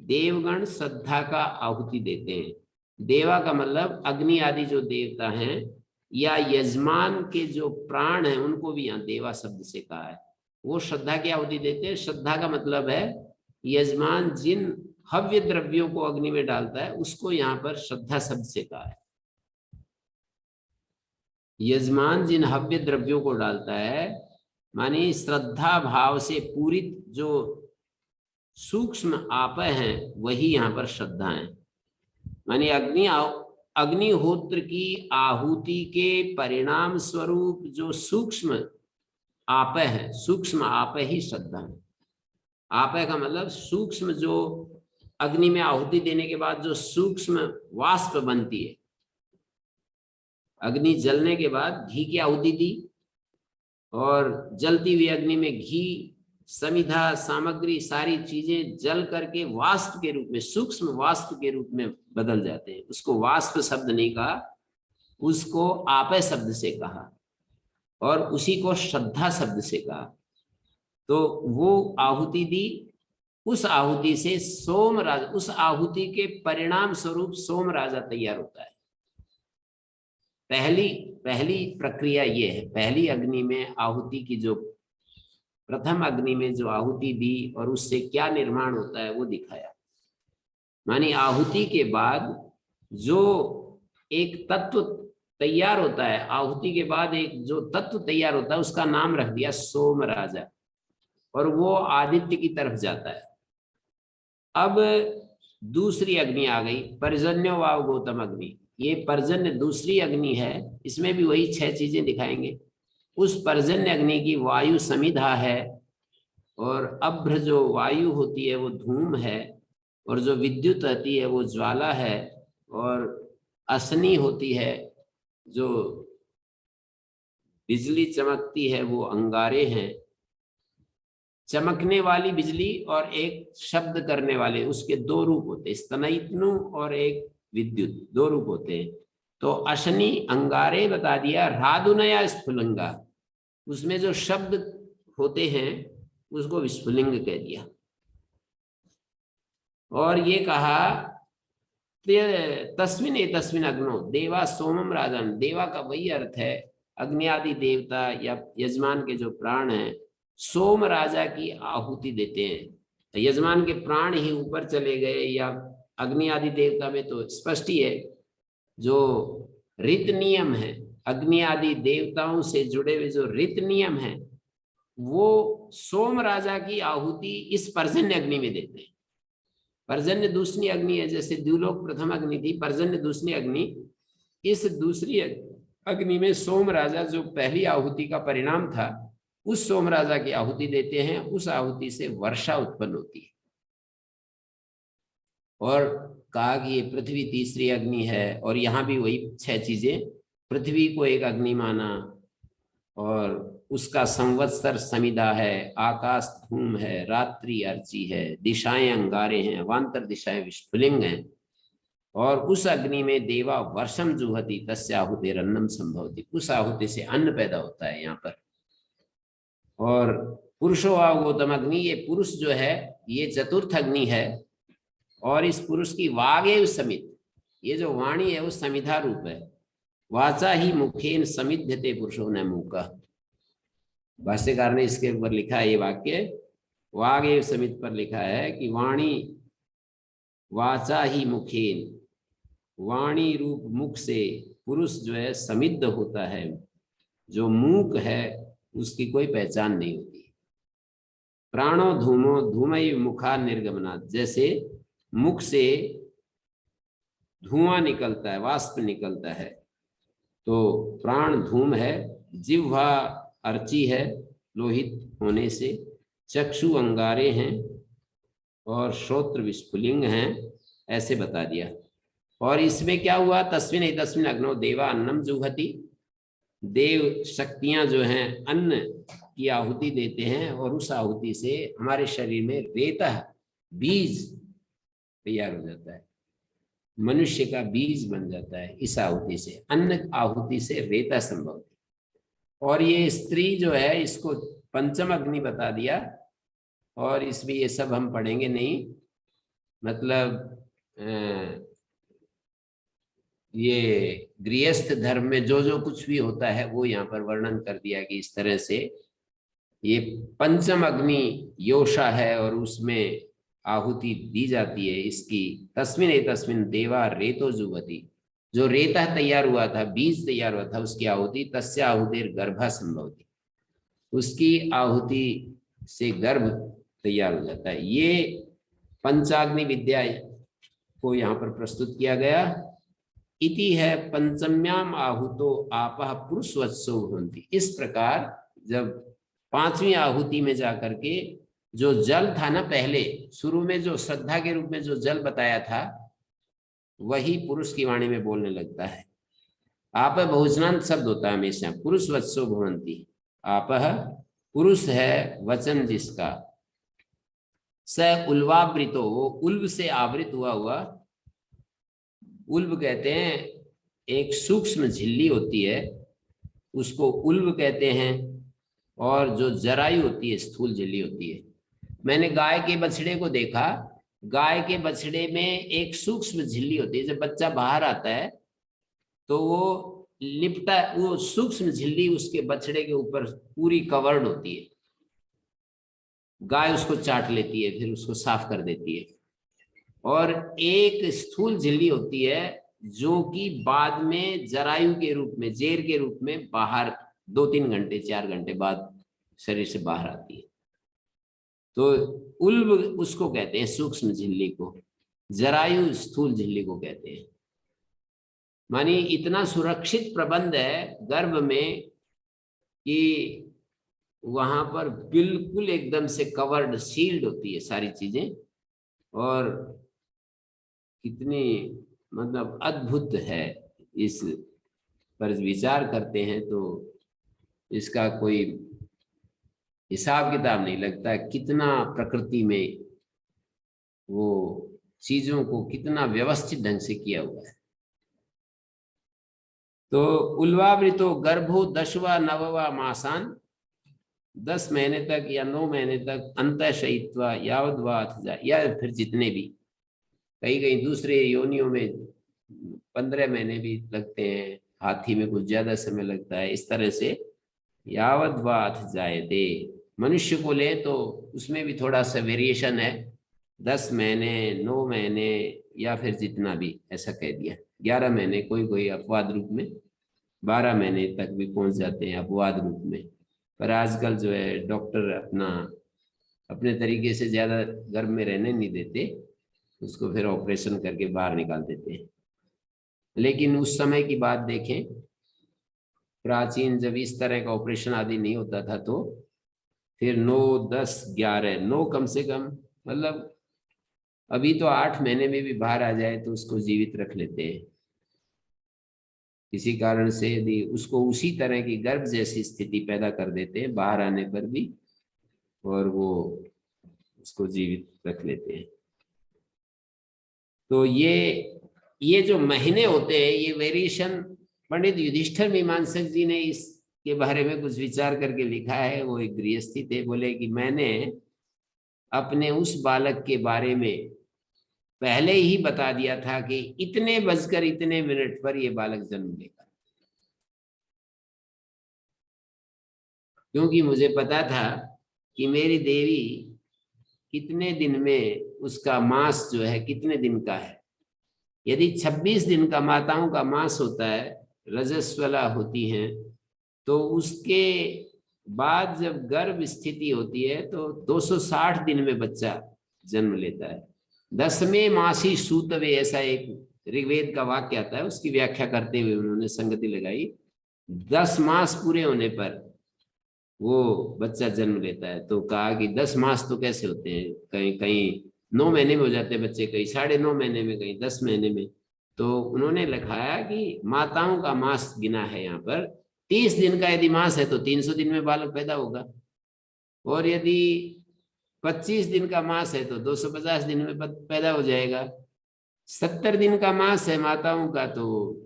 देवगण श्रद्धा का आहुति देते हैं। देवा का मतलब अग्नि आदि जो देवता हैं, या यजमान के जो प्राण हैं उनको भी यहाँ देवा शब्द से कहा है। वो श्रद्धा की आहुति देते हैं। श्रद्धा का मतलब है यजमान जिन हव्य द्रव्यों को अग्नि में डालता है उसको यहाँ पर श्रद्धा शब्द से कहा है। यजमान जिन हव्य द्रव्यों को डालता है, मानी श्रद्धा भाव से पूरित जो सूक्ष्म आपय हैं वही यहाँ पर श्रद्धा है। मानी अग्निहोत्र की आहुति के परिणाम स्वरूप जो सूक्ष्म आपय है, सूक्ष्म आपय ही श्रद्धा है। आपय का मतलब सूक्ष्म, जो अग्नि में आहुति देने के बाद जो सूक्ष्म वाष्प बनती है। अग्नि जलने के बाद घी की आहुति दी, और जलती हुई अग्नि में घी, समिधा, सामग्री, सारी चीजें जल करके वाष्प के रूप में, सूक्ष्म वाष्प के रूप में बदल जाते हैं। उसको वाष्प शब्द नहीं कहा, उसको आपय शब्द से कहा। और उसी को श्रद्धा शब्द से कहा। तो वो आहुति दी, उस आहुति से सोम राजा, उस आहुति के परिणाम स्वरूप सोम राजा तैयार होता है। पहली प्रक्रिया ये है, पहली अग्नि में आहुति की जो प्रथम अग्नि में जो आहुति दी और उससे क्या निर्माण होता है वो दिखाया। मानी आहुति के बाद जो एक तत्व तैयार होता है, आहुति के बाद एक जो तत्व तैयार होता है उसका नाम रख दिया सोम राजा, और वो आदित्य की तरफ जाता है। अब दूसरी अग्नि आ गई, पर्जन्यो वाव गौतम अग्नि। ये पर्जन्य दूसरी अग्नि है, इसमें भी वही 6 चीजें दिखाएंगे। उस पर्जन्य अग्नि की वायु समिधा है, और अभ्र जो वायु होती है वो धूम है, और जो विद्युत आती है वो ज्वाला है, और असनी होती है, जो बिजली चमकती है वो अंगारे हैं। चमकने वाली बिजली और एक शब्द करने वाले, उसके 2 रूप होते हैं, स्तनयितनु और एक विद्युत, 2 रूप होते हैं। तो अशनि अंगारे बता दिया, राधुनया स्फुलिंगा, उसमें जो शब्द होते हैं उसको विस्फुलिंग कह दिया। और ये कहा तस्मिन ए तस्मिन अग्नो देवा सोमम राजन। देवा का वही अर्थ है, अग्नि आदि देवता या यजमान के जो प्राण हैं सोम राजा की आहुति देते हैं। यजमान के प्राण ही ऊपर चले गए, या अग्नि आदि देवता में तो स्पष्ट ही है, जो रीत नियम है अग्नि आदि देवताओं से जुड़े हुए जो रीत नियम है वो सोम राजा की आहुति इस पर्जन्य अग्नि में देते हैं। पर्जन्य दूसरी अग्नि है, जैसे द्युलोक प्रथम अग्नि थी, पर्जन्य दूसरी अग्नि। इस दूसरी अग्नि में सोम राजा जो पहली आहुति का परिणाम था, उस सोम राजा की आहुति देते हैं। उस आहुति से वर्षा उत्पन्न होती है। और कहा कि ये पृथ्वी तीसरी अग्नि है, और यहाँ भी वही 6 चीजें। पृथ्वी को एक अग्नि माना, और उसका संवत्सर समिधा है, आकाश धूम है, रात्रि अर्ची है, दिशाएं अंगारे हैं, अवान्तर दिशाएं विस्फुलिंग हैं। और उस अग्नि में देवा वर्षम जुहति तस्य आहुतिरन्नम संभवति, उस आहुति से अन्न पैदा होता है यहाँ पर। और पुरुषो गौतम अग्नि, ये पुरुष जो है ये चतुर्थ अग्नि है, और इस पुरुष की वागेव समित, ये जो वाणी है वो समिधा रूप है। वाचा ही मुखेन समिध्यते पुरुषो न मूका। भाष्यकार ने इसके ऊपर लिखा है ये वाक्य, वागेव समित पर लिखा है कि वाणी वाचा ही मुखेन, वाणी रूप मुख से पुरुष जो है समिद्ध होता है, जो मूक है उसकी कोई पहचान नहीं होती। प्राणो धूमो धूमय मुखा निर्गमनात्, जैसे मुख से धुआं निकलता है, वाष्प निकलता है, तो प्राण धूम है, जिह्वा अर्ची है लोहित होने से, चक्षु अंगारे हैं, और श्रोत्र विस्फुलिंग हैं, ऐसे बता दिया। और इसमें क्या हुआ, तस्मिन तस्मिन अग्नो देवा अन्नम जुहति, देव शक्तियां जो हैं अन्न की आहुति देते हैं, और उस आहुति से हमारे शरीर में रेता बीज तैयार हो जाता है, मनुष्य का बीज बन जाता है इस आहुति से। अन्न आहुति से रेता संभव है। और ये स्त्री जो है इसको पंचम अग्नि बता दिया, और इसमें ये सब हम पढ़ेंगे नहीं, मतलब ये गृहस्थ धर्म में जो जो कुछ भी होता है वो यहाँ पर वर्णन कर दिया कि इस तरह से ये पंचम अग्नि योषा है, और उसमें आहुति दी जाती है इसकी। तस्मिन ए तस्मिन देवा रेतो जुवती, जो रेता तैयार हुआ था, बीज तैयार हुआ था, उसकी आहुति तस्य आहुतिर गर्भा संभवती, उसकी आहुति से गर्भ तैयार हो जाता है। ये पंचाग्नि विद्या को यहाँ पर प्रस्तुत किया गया। इति है पंचम्याम आहुतो आपः पुरुषवत्सो भवन्ति। इस प्रकार जब 5वीं आहुति में जाकर के जो जल था ना, पहले शुरू में जो श्रद्धा के रूप में जो जल बताया था, वही पुरुष की वाणी में बोलने लगता है। आप बहुवचनांत शब्द होता है हमेशा, पुरुषवत्सो भवन्ति। आप पुरुष है वचन जिसका, स उल्वावृतो, वो उल्ब से आवृत हुआ हुआ। उल्ब कहते हैं एक सूक्ष्म झिल्ली होती है उसको उल्ब कहते हैं, और जो जरायु होती है स्थूल झिल्ली होती है। मैंने गाय के बछड़े को देखा, गाय के बछड़े में एक सूक्ष्म झिल्ली होती है, जब बच्चा बाहर आता है तो वो लिपटा, वो सूक्ष्म झिल्ली उसके बछड़े के ऊपर पूरी कवर्ड होती है, गाय उसको चाट लेती है, फिर उसको साफ कर देती है। और एक स्थूल झिल्ली होती है जो कि बाद में जरायु के रूप में, जेर के रूप में बाहर 2-3 घंटे 4 घंटे बाद शरीर से बाहर आती है। तो उल्ब उसको कहते हैं सूक्ष्म झिल्ली को, जरायु स्थूल झिल्ली को कहते हैं। मानी इतना सुरक्षित प्रबंध है गर्भ में कि वहां पर बिल्कुल एकदम से कवर्ड, सील्ड होती है सारी चीजें। और कितनी मतलब अद्भुत है, इस पर विचार करते हैं तो इसका कोई हिसाब किताब नहीं लगता, कितना प्रकृति में वो चीजों को कितना व्यवस्थित ढंग से किया हुआ है। तो उल्वावृतो गर्भो 10वां 9वां मासान, 10 महीने तक या 9 महीने तक अंतः शयित्वा यावद्वाथ जाए, या फिर जितने भी, कहीं कहीं दूसरे योनियों में 15 महीने भी लगते हैं, हाथी में कुछ ज्यादा समय लगता है, इस तरह से यावद्वाथ जाए दे। मनुष्य को ले तो उसमें भी थोड़ा सा वेरिएशन है, 10 महीने 9 महीने या फिर जितना भी, ऐसा कह दिया 11 महीने, कोई कोई अपवाद रूप में 12 महीने तक भी पहुंच जाते हैं अपवाद रूप में। पर आजकल जो है डॉक्टर अपने तरीके से ज्यादा गर्भ में रहने नहीं देते, उसको फिर ऑपरेशन करके बाहर निकाल देते हैं। लेकिन उस समय की बात देखें, प्राचीन जब इस तरह का ऑपरेशन आदि नहीं होता था, तो फिर 9, 10, 11, 9 कम से कम, मतलब अभी तो 8 महीने में भी बाहर आ जाए तो उसको जीवित रख लेते हैं। किसी कारण से यदि उसको उसी तरह की गर्भ जैसी स्थिति पैदा कर देते हैं बाहर आने पर भी, और वो उसको जीवित रख लेते हैं। तो ये जो महीने होते हैं, ये वेरिएशन, पंडित युधिष्ठिर मीमांसक जी ने इसके बारे में कुछ विचार करके लिखा है। वो एक गृहस्थी थे, बोले कि मैंने अपने उस बालक के बारे में पहले ही बता दिया था कि इतने बजकर इतने मिनट पर ये बालक जन्म लेगा, क्योंकि मुझे पता था कि मेरी देवी कितने दिन में, उसका मास जो है कितने दिन का है। यदि 26 दिन का माताओं का मास होता है, रजस्वला होती हैं, तो उसके बाद जब गर्भ स्थिति होती है तो 260 दिन में बच्चा जन्म लेता है। 10वें मासी सूतवे, ऐसा एक ऋग्वेद का वाक्य आता है, उसकी व्याख्या करते हुए उन्होंने संगति लगाई, 10 मास पूरे होने पर वो बच्चा जन्म लेता है। तो कहा कि 10 मास तो कैसे होते हैं, कहीं कहीं 9 महीने में हो जाते हैं बच्चे, कहीं 9.5 महीने में, कहीं 10 महीने में। तो उन्होंने लिखाया कि माताओं का मास गिना है यहाँ पर, 30 दिन का यदि मास है तो 300 दिन में बालक पैदा होगा, और यदि 25 दिन का मास है तो 250 दिन में पैदा हो जाएगा। 70 दिन का मास है माताओं का तो,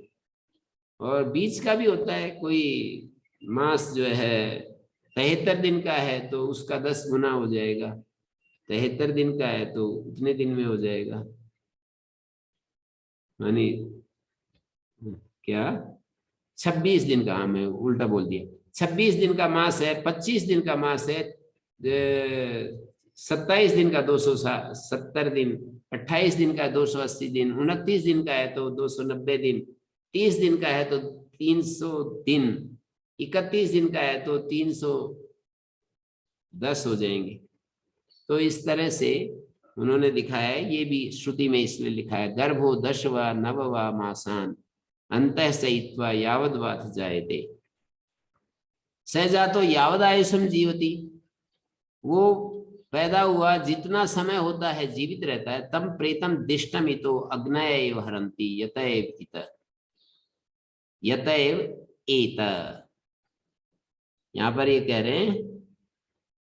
और बीच का भी होता है कोई मास जो है 73 दिन का है तो उसका 10 गुना हो जाएगा। 73 दिन का है तो उतने दिन में हो जाएगा, यानी क्या 26 दिन का, हाँ मैं उल्टा बोल दिया, 26 दिन का मास है, 25 दिन का मास है, 27 दिन का 270 दिन, 28 दिन का 280 दिन, 29 दिन का है तो 290 दिन, 30 दिन का है तो 300 दिन, 31 दिन का है तो 310 हो जाएंगे। तो इस तरह से उन्होंने दिखाया है, ये भी श्रुति में इसलिए लिखा है, गर्भो 10वां 9वां मासान अंतः सयित्वा यावद्वाथ जायते सहजातो यावदायुषम जीवति। वो पैदा हुआ जितना समय होता है जीवित रहता है, तम प्रेतम दिष्टम इतो अग्नय एव हरन्ति यतएव इत यतएव एत। यहाँ पर ये कह रहे हैं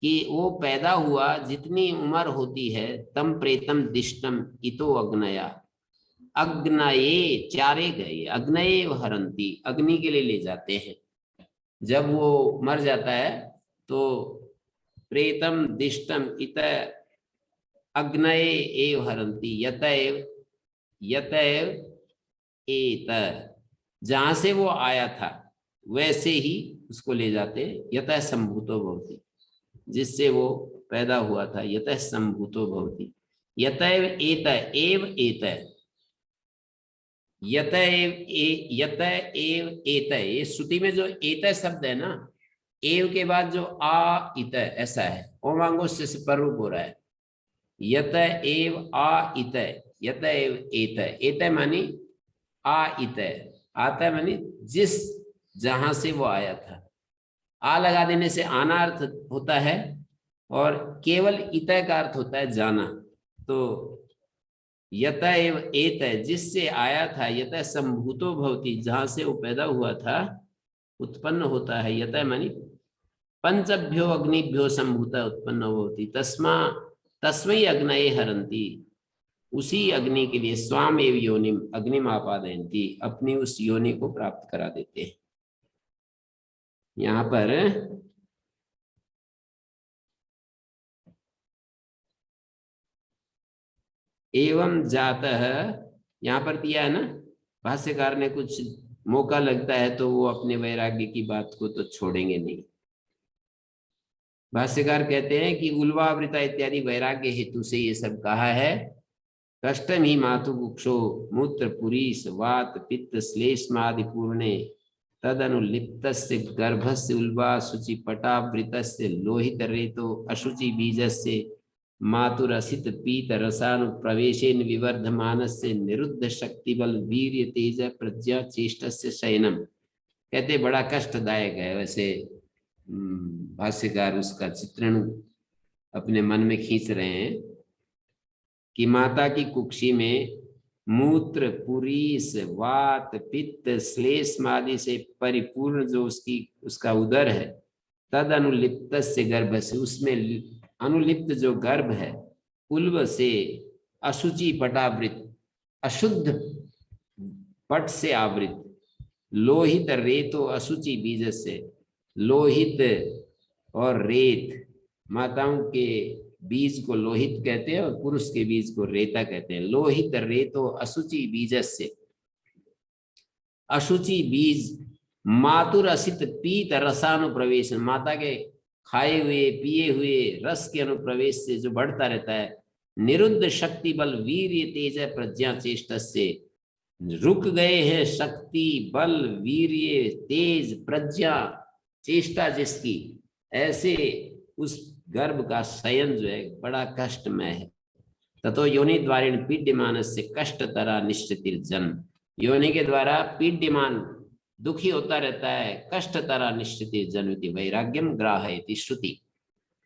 कि वो पैदा हुआ जितनी उम्र होती है, तम प्रेतम दिष्टम इतो अग्नया, अग्नये चारे गए, अग्नये हरंती अग्नि के लिए ले जाते हैं, जब वो मर जाता है तो प्रेतम दिष्टम इत अग्नये एव हरंती यतएव एत, जहां से वो आया था वैसे ही उसको ले जाते हैं। यतः संभूतो भवति, जिससे वो पैदा हुआ था। यतः संभूतो भवति, यतएव एत, एव एत, यत एव एत। ये श्रुति में जो एत शब्द है ना, एव के बाद जो आ इत ऐसा है, ओमांगोस्य से पररूप हो रहा है। यत एव आ इत, यत एव एत, एत मानी आ इत, आता मानी जिस, जहां से वो आया था। आ लगा देने से आना अर्थ होता है और केवल इत का अर्थ होता है जाना। तो यत एव एत, जिससे आया था, यत संभूतो भवति, जहां से वो पैदा हुआ था, उत्पन्न होता है। यत मानी पंचभ्यो अग्निभ्यो संभूता उत्पन्न होती, तस्मै अग्नये हरंती, उसी अग्नि के लिए स्वाम एव योनिम अग्निम आपादयन्ति, अपनी उस योनि को प्राप्त करा देते हैं। यहाँ पर एवं जातः यहाँ पर दिया है ना, भाष्यकार ने कुछ मौका लगता है तो वो अपने वैराग्य की बात को तो छोड़ेंगे नहीं। भाष्यकार कहते हैं कि उल्वावृता इत्यादि वैराग्य हेतु से ये सब कहा है। कष्टम ही मातु कुक्षो मूत्र पुरीश वात पित्त श्लेष्मादि पूर्णे तदनुलिप्तस्य गर्भस्य उल्वा शुचि पटावृतस्य लोहित रेतो अशुचि बीजस्य मातुरसित पीत रसानुप्रवेशेन विवर्धमानस्य निरुद्ध शक्ति बल वीर्य तेज प्रज्ञा चेष्टस्य शयनम। कहते बड़ा कष्टदायक है। वैसे भाष्यकार उसका चित्रण अपने मन में खींच रहे हैं कि माता की कुक्षी में मूत्र पुरीश वात पित्त श्लेष्म आदि से परिपूर्ण जो उसका उदर है, तद अनुलिप्त से गर्भ से, उसमें अनुलिप्त जो गर्भ है, उल्व से अशुचि पटावृत, अशुद्ध पट से आवृत, लोहित रेतो अशुचि बीज से, लोहित और रेत, माताओं के बीज को लोहित कहते हैं और पुरुष के बीज को रेता कहते हैं। लोहित रेतो अशुचि बीजस्य, अशुचि बीज मातुर असित पीत रसानुप्रवेश, माता के खाए हुए पिए हुए रस के अनुप्रवेश से जो बढ़ता रहता है। निरुद्ध शक्ति बल वीर्य तेज प्रज्ञा चेष्ट से, रुक गए हैं शक्ति बल वीर्य तेज प्रज्ञा चेष्टा जिसकी, ऐसे उस गर्भ का शयन जो है बड़ा कष्टमय है। ततो योनि द्वारेण पीड्यमान से कष्टतरा निश्चित जन्म, योनि के द्वारा पीड्यमान दुखी होता रहता है, कष्टतरा निश्चित जन्म वैराग्यम ग्राहयति श्रुति।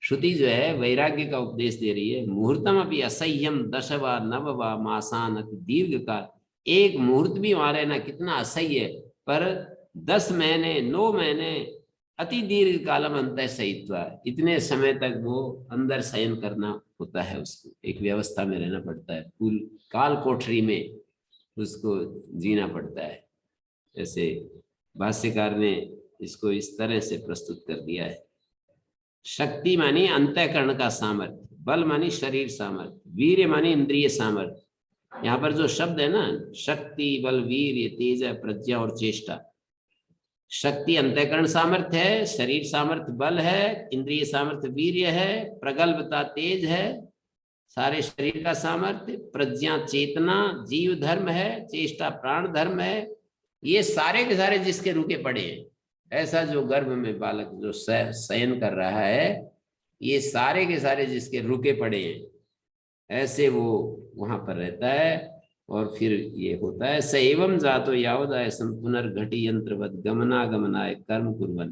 श्रुति जो है वैराग्य का उपदेश दे रही है। मुहूर्तम अभी असह्यम दशवा नववा मासान अति दीर्घ काल, एक मुहूर्त भी वहां रहना कितना असह्य, पर 10 महीने 9 महीने अति दीर्घ कालम अंत सहित्वा, इतने समय तक वो अंदर शयन करना होता है, उसको एक व्यवस्था में रहना पड़ता है, पूल काल कोठरी में उसको जीना पड़ता है। ऐसे भाष्यकार ने इसको इस तरह से प्रस्तुत कर दिया है। शक्ति मानी अंतःकरण का सामर्थ्य, बल मानी शरीर सामर्थ्य, वीर्य मानी इंद्रिय सामर्थ्य। यहाँ पर जो शब्द है ना, शक्ति बल वीर्य तेज प्रज्ञा और चेष्टा। शक्ति अंतःकरण सामर्थ्य है, शरीर सामर्थ्य बल है, इंद्रिय सामर्थ्य वीर्य है, प्रगल्भता तेज है, सारे शरीर का सामर्थ्य, प्रज्ञा चेतना जीव धर्म है, चेष्टा प्राण धर्म है। ये सारे के सारे जिसके रुके पड़े हैं, ऐसा जो गर्भ में बालक जो शयन कर रहा है, ये सारे के सारे जिसके रुके पड़े हैं, ऐसे वो वहां पर रहता है। और फिर ये होता है स एवं जातो यावदाय पुनर्घटी यंत्रवत गमनागमनाय कर्म कुर्वन्,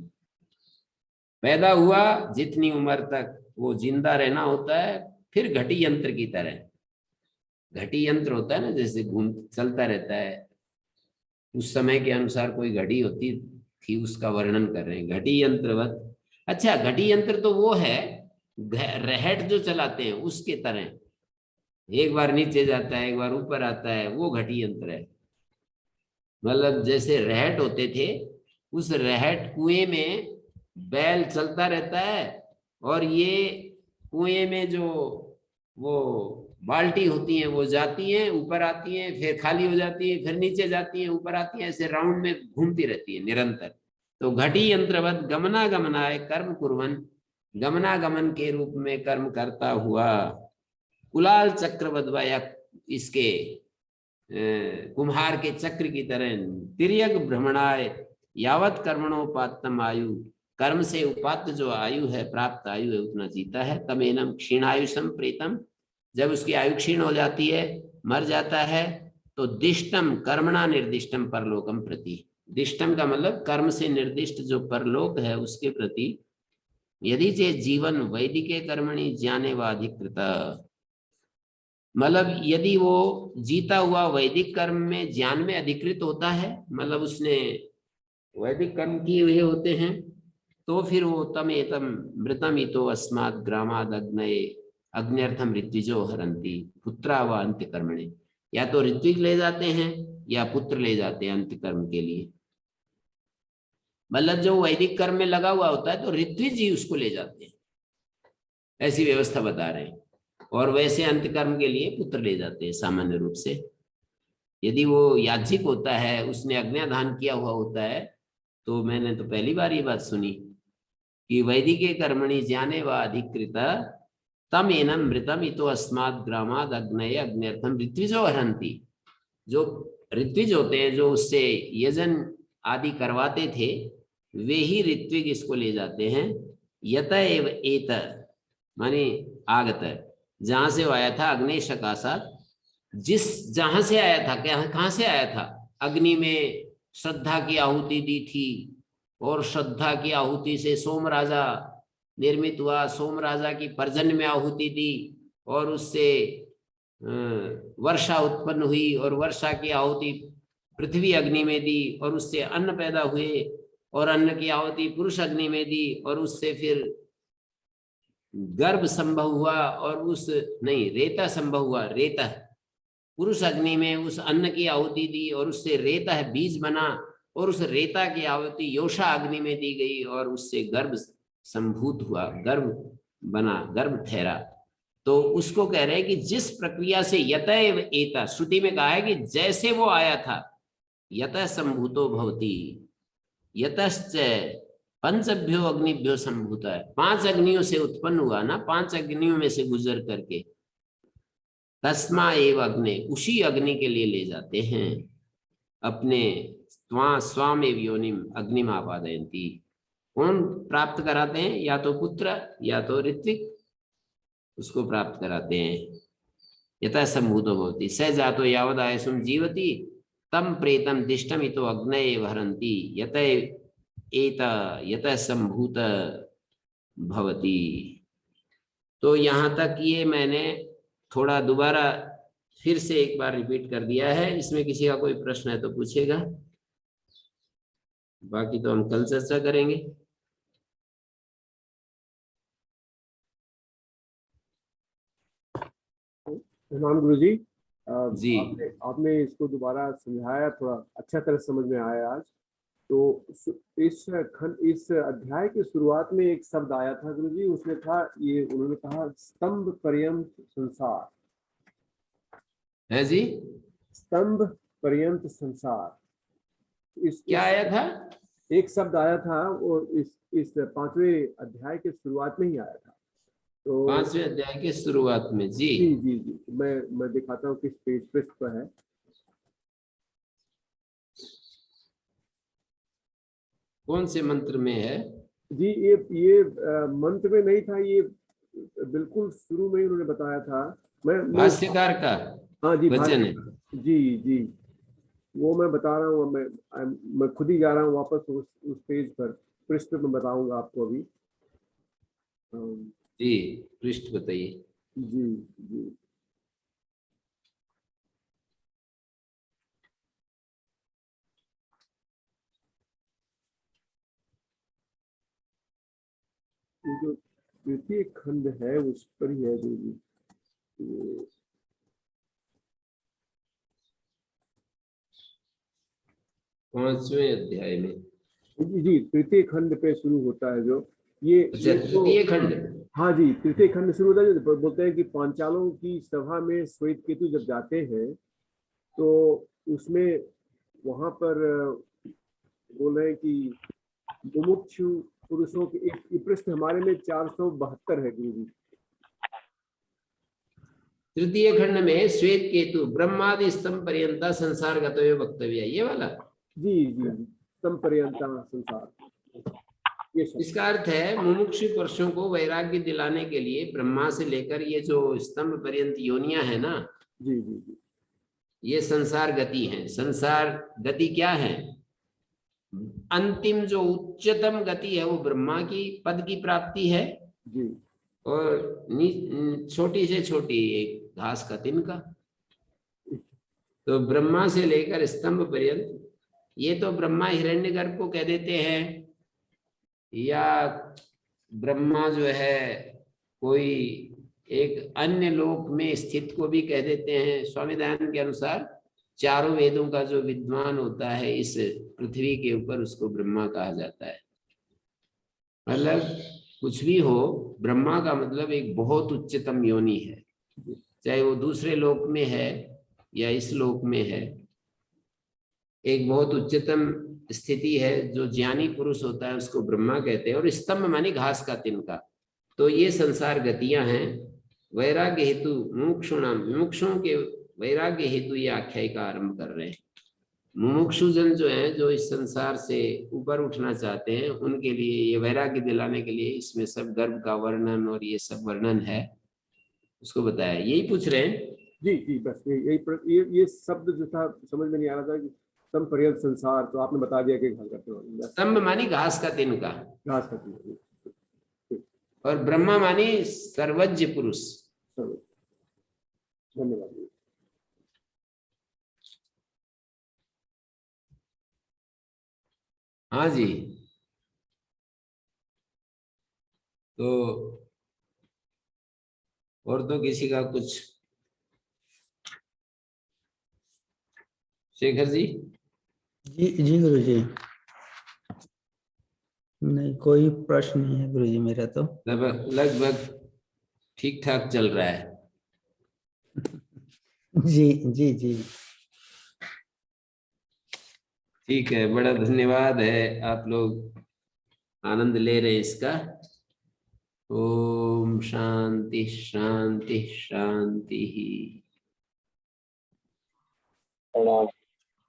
पैदा हुआ जितनी उम्र तक वो जिंदा रहना होता है, फिर घटी यंत्र की तरह। घटी यंत्र होता है ना, जैसे घूम चलता रहता है, उस समय के अनुसार कोई घड़ी होती थी, उसका वर्णन कर रहे हैं घटी यंत्रवत। अच्छा, घटी यंत्र तो वो है रहट जो चलाते हैं उसके तरह, एक बार नीचे जाता है एक बार ऊपर आता है, वो घटी यंत्र है। मतलब जैसे रहट होते थे उस रहट कुएं में बैल चलता रहता है, और ये कुएं में जो वो बाल्टी होती है वो जाती हैं, ऊपर आती हैं, फिर खाली हो जाती है, फिर नीचे जाती हैं, ऊपर आती हैं, ऐसे राउंड में घूमती रहती है निरंतर। तो घटी यंत्रवत गमनागमनाय कर्म कुर्वन्, गमनागमन के रूप में कर्म करता हुआ, कुलाल चक्रवद्वा, या इसके कुम्हार के चक्र की तरह, तिर्यक भ्रमणाय यावत कर्मणोपात्तम आयु, कर्म से उपात्त जो आयु है, प्राप्त आयु है, उतना जीता है। तमेनम क्षीणायुषम प्रेतम, जब उसकी आयु क्षीण हो जाती है, मर जाता है, तो दिष्टम कर्मणा निर्दिष्टम परलोकम प्रति, दिष्टम का मतलब कर्म से निर्दिष्ट जो परलोक है उसके प्रति, यदि चे जीवन वैदिके कर्मणि ज्ञाने व अधिकृत, मतलब यदि वो जीता हुआ वैदिक कर्म में ज्ञान में अधिकृत होता है, मतलब उसने वैदिक कर्म किए हुए होते हैं, तो फिर वो तम एतम मृतम इतो अस्मात् ग्रामाद अग्नये अग्न्यर्थम ऋत्विजो हरंती पुत्रा व अंत्य कर्मणे, या तो ऋत्विक ले जाते हैं या पुत्र ले जाते हैं अंत्य कर्म के लिए। मतलब जो वैदिक कर्म में लगा हुआ होता है तो ऋत्विज जी उसको ले जाते हैं, ऐसी व्यवस्था बता रहे हैं। और वैसे अंत्य कर्म के लिए पुत्र ले जाते हैं सामान्य रूप से। यदि वो याज्ञिक होता है, उसने अज्ञाधान किया हुआ होता है, तो मैंने तो पहली बार ये बात सुनी कि वैदिके कर्मणि ज्ञाने व अधिकृत तम एनम मृतम इतो अस्मात् ग्रामाद अग्नये अग्न्यर्थम ऋत्विजो हरंती, जो ऋत्विज होते हैं जो उससे यजन आदि करवाते थे, वे ही ऋत्विक इसको ले जाते हैं। यत एव एत माने आगत, जहां से वो आया था, अग्नि सकाशात, जिस जहां से आया था, कहां से आया था, अग्नि में श्रद्धा की आहुति दी थी, और श्रद्धा की आहुति से सोम राजा निर्मित हुआ, सोम राजा की पर्जन्य में आहुति दी, और उससे वर्षा उत्पन्न हुई, और वर्षा की आहुति पृथ्वी अग्नि में दी, और उससे अन्न पैदा हुए, और अन्न की आहुति पुरुष अग्नि में दी, और उससे फिर गर्भ संभव हुआ, और उस नहीं रेता संभव हुआ, रेता पुरुष अग्नि में उस अन्न की आहुति दी, और उससे रेता बीज बना, और उस रेता की आहुति योषा अग्नि में दी गई, और उससे गर्भ संभूत हुआ, गर्भ बना, गर्भ ठहरा। तो उसको कह रहे हैं कि जिस प्रक्रिया से यतएव एता, श्रुति में कहा है कि जैसे वो आया था, यतः संभूतो भवति, यतश्च पंचभ्यो अग्निभ्यो संभूत है, 5 अग्नियों से उत्पन्न हुआ ना, 5 अग्नियों में से गुजर करके, तस्मा एव अग्नि, उसी अग्नि के लिए ले जाते हैं अपने स्वामेव योनिम अग्निम आपादयन्ति। कौन प्राप्त कराते हैं? या तो पुत्र या तो ऋत्विक उसको प्राप्त कराते हैं। यथा संभूतो भवति स जातो यावद आयुषम जीवति तम प्रेतम दिष्टम इतो अग्नये वहरन्ति यत एता यत संभूत भवति। तो यहाँ तक ये मैंने थोड़ा दोबारा फिर से एक बार रिपीट कर दिया है। इसमें किसी का कोई प्रश्न है तो पूछेगा, बाकी तो हम कल चर्चा करेंगे। प्रणाम गुरु जी। जी आपने इसको दोबारा समझाया, थोड़ा अच्छा तरह समझ में आया आज। तो इस अध्याय की शुरुआत में एक शब्द आया था गुरु जी, उसमें था ये, उन्होंने कहा स्तंभ पर्यंत संसार है जी, स्तंभ पर्यंत संसार। क्या आया था? एक शब्द आया था और इस 5वें अध्याय के शुरुआत में ही आया था। तो 5वें अध्याय के शुरुआत में जी जी जी जी मैं दिखाता हूँ किस पेज पृष्ठ पर है। कौन से मंत्र में है जी? ये मंत्र में नहीं था, ये बिल्कुल शुरू में ही उन्होंने बताया था। मैं भाष्यकार का हाँ जी वचन है। जी जी वो मैं बता रहा हूँ। मैं खुद ही जा रहा हूँ वापस उस पेज पर, पृष्ठ में बताऊंगा आपको अभी। जी पृष्ठ बताइए। जी जी ये जो तृतीय खंड है उस पर ही है जी। 5वें अध्याय में जी तृतीय खंड पे शुरू होता है जो ये अच्छा, तो तृतीय खंड। हाँ जी तृतीय खंड शुरू होता है जो बोलते हैं कि पांचालों की सभा में श्वेत केतु जब जाते हैं तो उसमें वहां पर बोल रहे हैं कि मुमुक्षु पुरुषों के एक पृष्ठ हमारे में 472 है गुरु जी। तृतीय खंड में श्वेत केतु ब्रह्मादि स्तंभ पर्यंता संसार गतव्य वक्तव्य, ये वाला। जी जी जी संपर्यंता संसार ये शब्द। इसका अर्थ है मुमुक्षु पुरुषों को वैराग्य दिलाने के लिए ब्रह्मा से लेकर ये जो स्तंभ पर्यंत योनियां है ना, जी जी जी ये संसार गति है। संसार गति क्या है? अंतिम जो उच्चतम गति है वो ब्रह्मा की पद की प्राप्ति है, जी और छोटी से छोटी एक घास का तिनका। तो ब्रह्मा से लेकर स्तंभ पर्यंत, ये तो ब्रह्मा हिरण्यगर्भ को कह देते हैं, या ब्रह्मा जो है कोई एक अन्य लोक में स्थित को भी कह देते हैं। स्वामी दयानंद के अनुसार चारों वेदों का जो विद्वान होता है इस पृथ्वी के ऊपर, उसको ब्रह्मा कहा जाता है। मतलब कुछ भी हो, ब्रह्मा का मतलब एक बहुत उच्चतम योनि है, चाहे वो दूसरे लोक में है या इस लोक में है। एक बहुत उच्चतम स्थिति है, जो ज्ञानी पुरुष होता है उसको ब्रह्मा कहते हैं। और स्तंभ मानी घास का तिनका। तो ये संसार गतियां हैं। वैराग्य हेतु मुमुक्षुणाम, मुमुक्षुओं के वैराग्य हेतु ये आख्यायिका आरंभ कर रहे हैं। मुमुक्षुजन जो है, जो इस संसार से ऊपर उठना चाहते हैं, उनके लिए ये वैराग्य दिलाने के लिए इसमें सब गर्भ का वर्णन और ये सब वर्णन है, उसको बताया। यही पूछ रहे हैं। जी जी बस ये शब्द जो था समझ में नहीं आ रहा था कि संपर्यंत संसार, तो आपने बता दिया कि घास का स्तंभ मानी घास का तिनका, घास का तिनका। और ब्रह्मा मानी सर्वज्ञ पुरुष। धन्यवाद। हाँ जी, तो और तो किसी का कुछ? शेखर जी? जी जी गुरु जी, नहीं कोई प्रश्न नहीं है गुरु जी मेरा तो। लगभग ठीक ठाक चल रहा है। जी जी जी ठीक है, बड़ा धन्यवाद है, आप लोग आनंद ले रहे हैं इसका। ओम शांति शांति शांति।